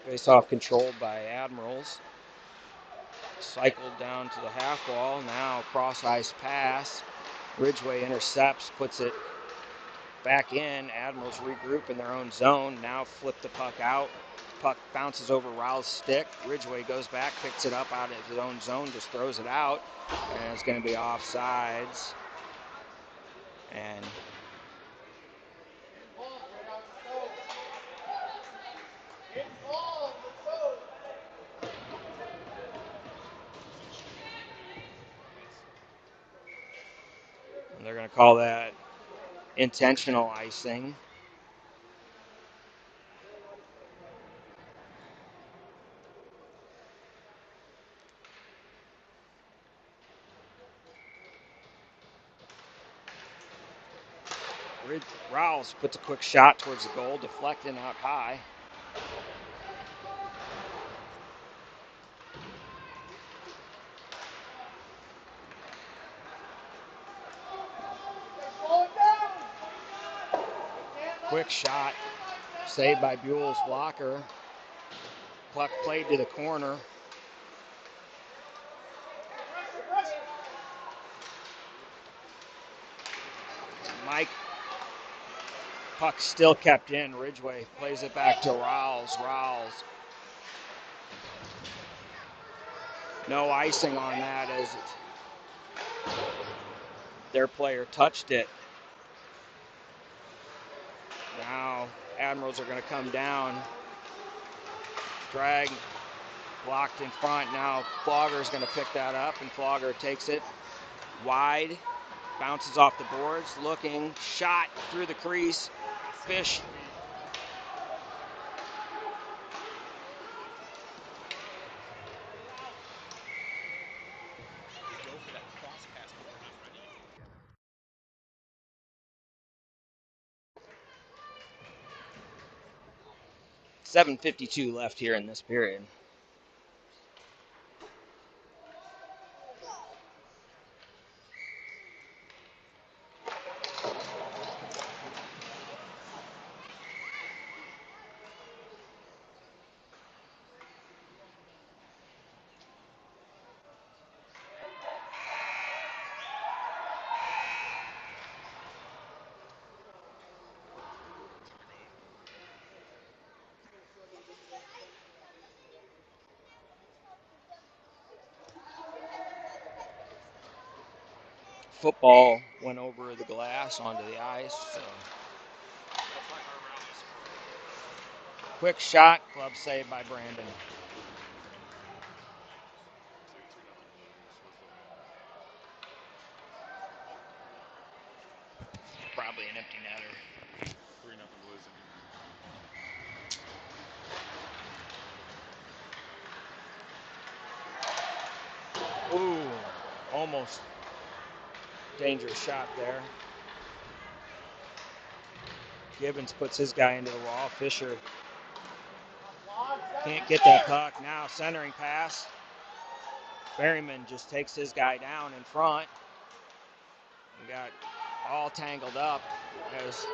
face-off controlled by Admirals. Cycled down to the half wall. Now cross-ice pass. Ridgway intercepts, puts it back in. Admirals regroup in their own zone. Now flip the puck out. Puck bounces over Raul's stick. Ridgway goes back, picks it up out of his own zone, just throws it out. And it's going to be offsides. And they're going to call that intentional icing. Rouse puts a quick shot towards the goal, deflecting out high. Quick shot, saved by Buell's blocker. Puck played to the corner. Mike, puck still kept in. Ridgway plays it back to Rouse. No icing on that as their player touched it. Now Admirals are going to come down. Drag blocked in front. Now Flogger is going to pick that up, and Flogger takes it wide. Bounces off the boards, looking, shot through the crease. Fish. Go for that cross pass before he's ready. 7:52 left here in this period. Football went over the glass onto the ice. So. Quick shot, glove saved by Brandon. Probably an empty netter. 3-0 Blues. Ooh, almost dangerous shot there. Gibbons puts his guy into the wall. Fisher can't get that puck. Now centering pass. Berryman just takes his guy down in front. We got all tangled up as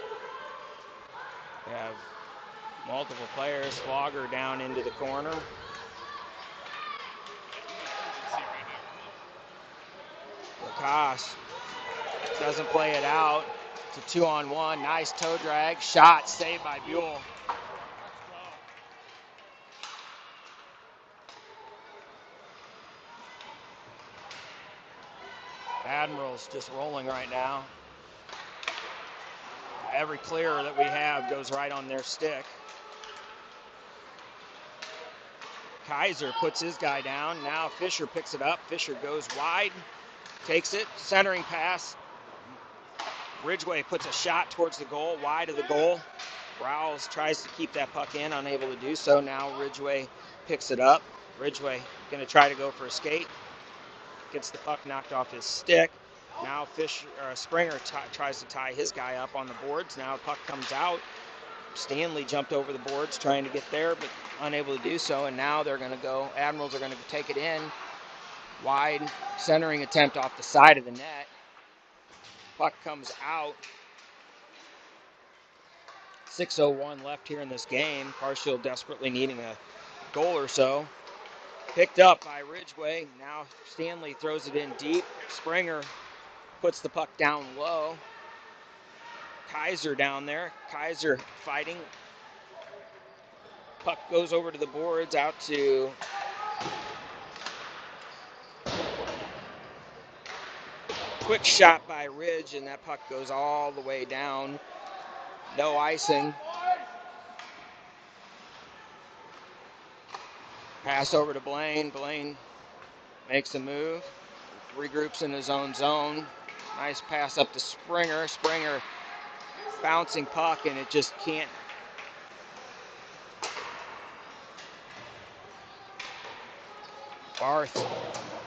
we have multiple players. Flogger down into the corner. Lacoste doesn't play it out. It's a 2-on-1. Nice toe drag. Shot saved by Buell. Admirals just rolling right now. Every clear that we have goes right on their stick. Kaiser puts his guy down. Now Fisher picks it up. Fisher goes wide, takes it, centering pass. Ridgway puts a shot towards the goal, wide of the goal. Rowles tries to keep that puck in, unable to do so. Now Ridgway picks it up. Ridgway going to try to go for a skate. Gets the puck knocked off his stick. Now Springer tries to tie his guy up on the boards. Now puck comes out. Stanley jumped over the boards trying to get there, but unable to do so. And now they're going to go, Admirals are going to take it in. Wide centering attempt off the side of the net. Puck comes out. 6:01 left here in this game. Carshield desperately needing a goal or so. Picked up by Ridgway. Now Stanley throws it in deep. Springer puts the puck down low. Kaiser down there. Kaiser fighting. Puck goes over to the boards, out to quick shot by Ridge, and that puck goes all the way down. No icing. Pass over to Blaine. Blaine makes a move. Regroups in his own zone. Nice pass up to Springer. Springer bouncing puck, and it just can't. Barth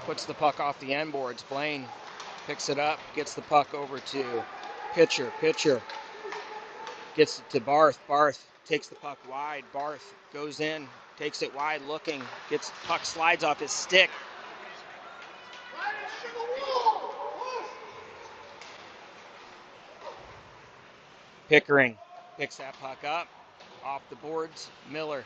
puts the puck off the end boards. Blaine picks it up, gets the puck over to Pitcher. Pitcher gets it to Barth. Barth takes the puck wide. Barth goes in, takes it wide looking, gets the puck, slides off his stick. Pickering picks that puck up off the boards. Miller.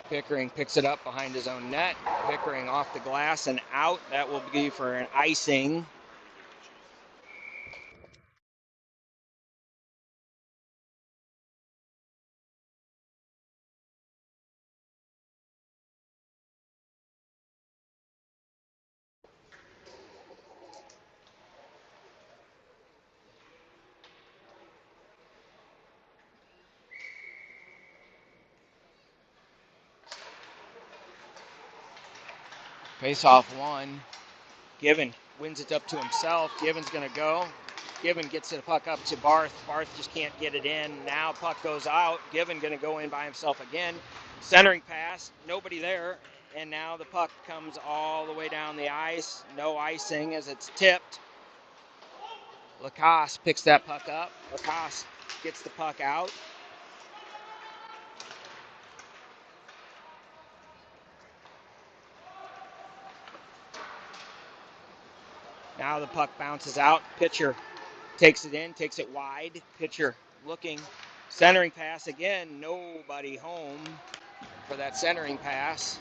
Pickering picks it up behind his own net. Pickering off the glass and out. That will be for an icing. Face-off one. Given wins it up to himself. Given's going to go. Given gets the puck up to Barth. Barth just can't get it in. Now puck goes out. Given going to go in by himself again. Centering pass. Nobody there. And now the puck comes all the way down the ice. No icing as it's tipped. Lacoste picks that puck up. Lacoste gets the puck out. Now the puck bounces out. Pitcher takes it in, takes it wide. Pitcher looking. Centering pass again. Nobody home for that centering pass.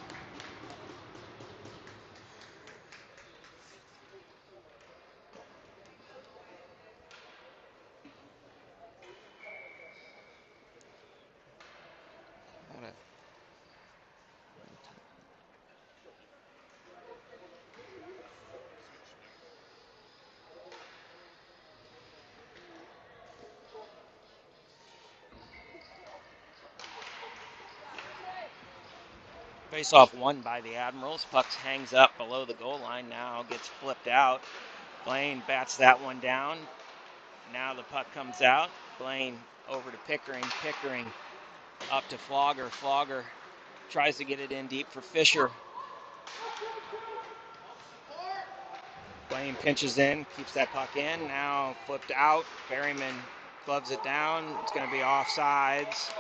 Face-off won by the Admirals. Puck hangs up below the goal line. Now gets flipped out. Blaine bats that one down. Now the puck comes out. Blaine over to Pickering. Pickering up to Flogger. Flogger tries to get it in deep for Fisher. Blaine pinches in, keeps that puck in. Now flipped out. Berryman gloves it down. It's going to be offsides.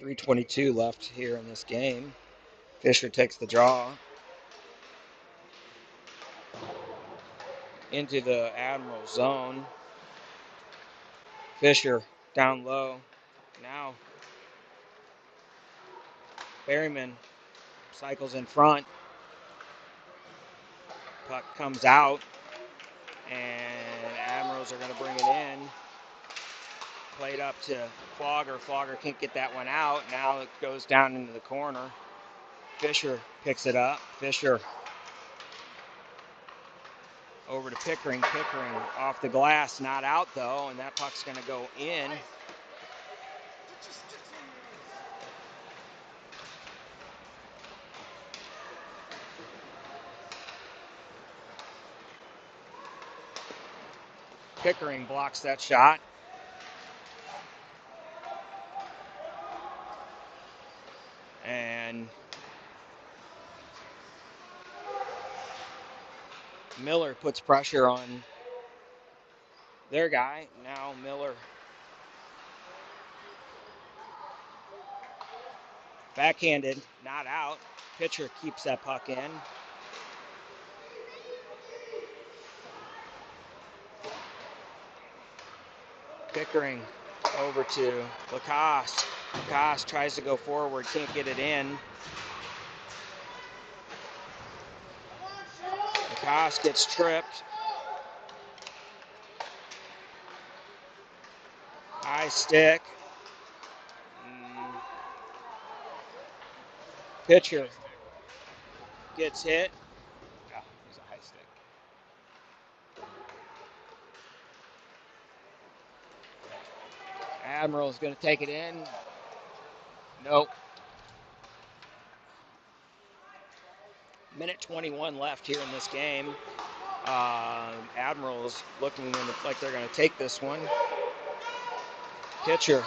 3:22 left here in this game. Fisher takes the draw into the Admirals zone. Fisher down low. Now Berryman cycles in front. Puck comes out, and Admirals are going to bring it in. Played up to Flogger. Flogger can't get that one out. Now it goes down into the corner. Fisher picks it up. Fisher over to Pickering. Pickering off the glass, not out though, and that puck's going to go in. Pickering blocks that shot. And Miller puts pressure on their guy. Now Miller backhanded, not out. Pitcher keeps that puck in. Pickering over to Lacoste. Lacoste tries to go forward, can't get it in. Lacoste gets tripped. High stick. Pitcher gets hit. Yeah, he's a high stick. Admiral's going to take it in. Nope. Minute 21 left here in this game. Admirals looking like they're going to take this one. Pitcher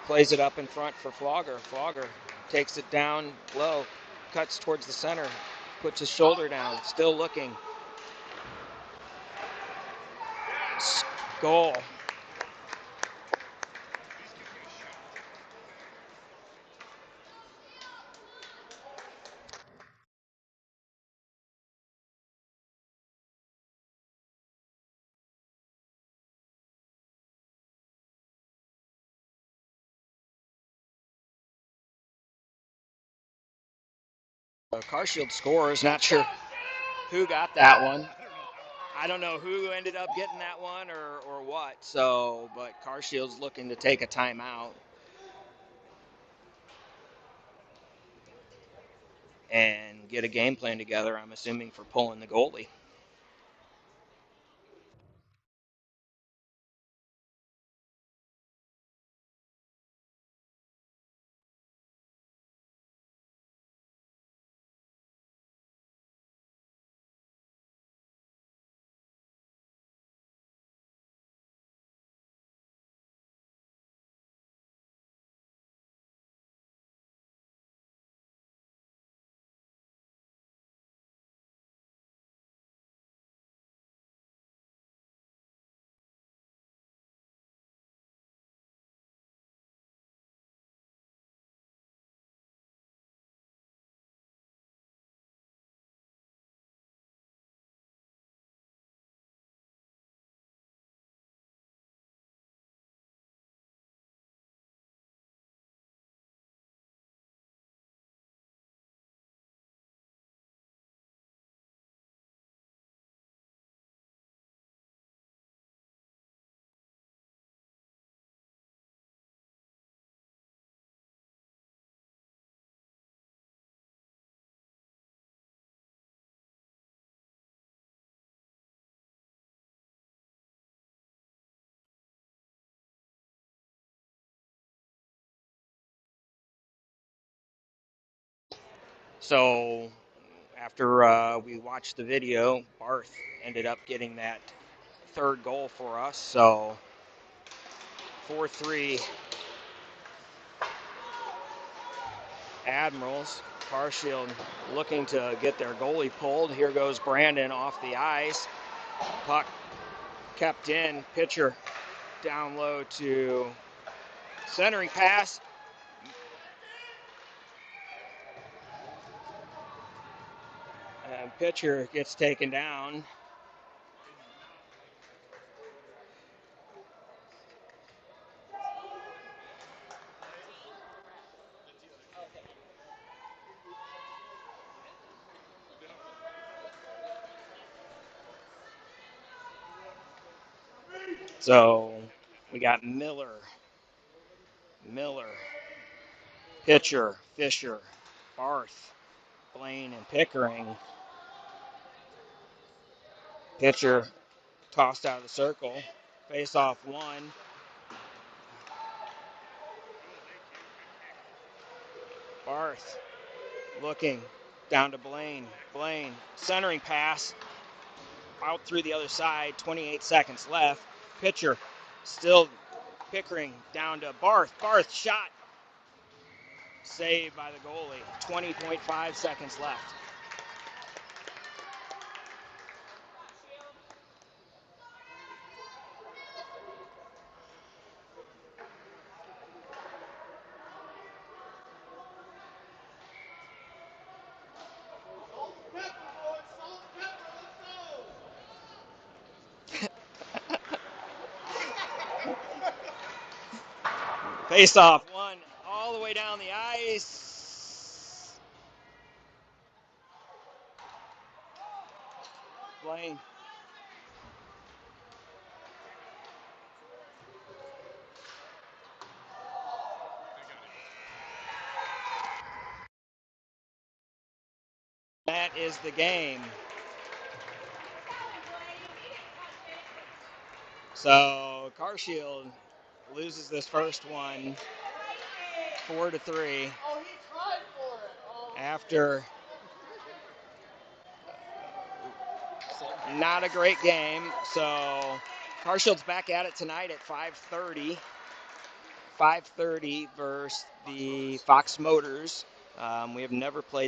plays it up in front for Flogger. Flogger takes it down low, cuts towards the center, puts his shoulder down, still looking. Goal. Carshield scores. Not sure who got that one. I don't know who ended up getting that one or what. So, but Carshield's looking to take a timeout and get a game plan together, I'm assuming, for pulling the goalie. So after we watched the video, Barth ended up getting that third goal for us. So 4-3 Admirals. Carshield looking to get their goalie pulled. Here goes Brandon off the ice. Puck kept in. Pitcher down low to centering pass. And pitcher gets taken down. So we got Miller, pitcher, Fisher, Barth, Blaine, and Pickering. Pitcher tossed out of the circle. Face off one. Barth looking down to Blaine. Blaine centering pass out through the other side. 28 seconds left. Pitcher still Pickering down to Barth. Barth shot. Saved by the goalie. 20.5 seconds left. Face off one all the way down the ice. Blaine. That is the game. So Carshield loses this first one 4-3 after not a great game. So Carshield's back at it tonight at 5:30. 5:30 versus the Fox Motors. We have never played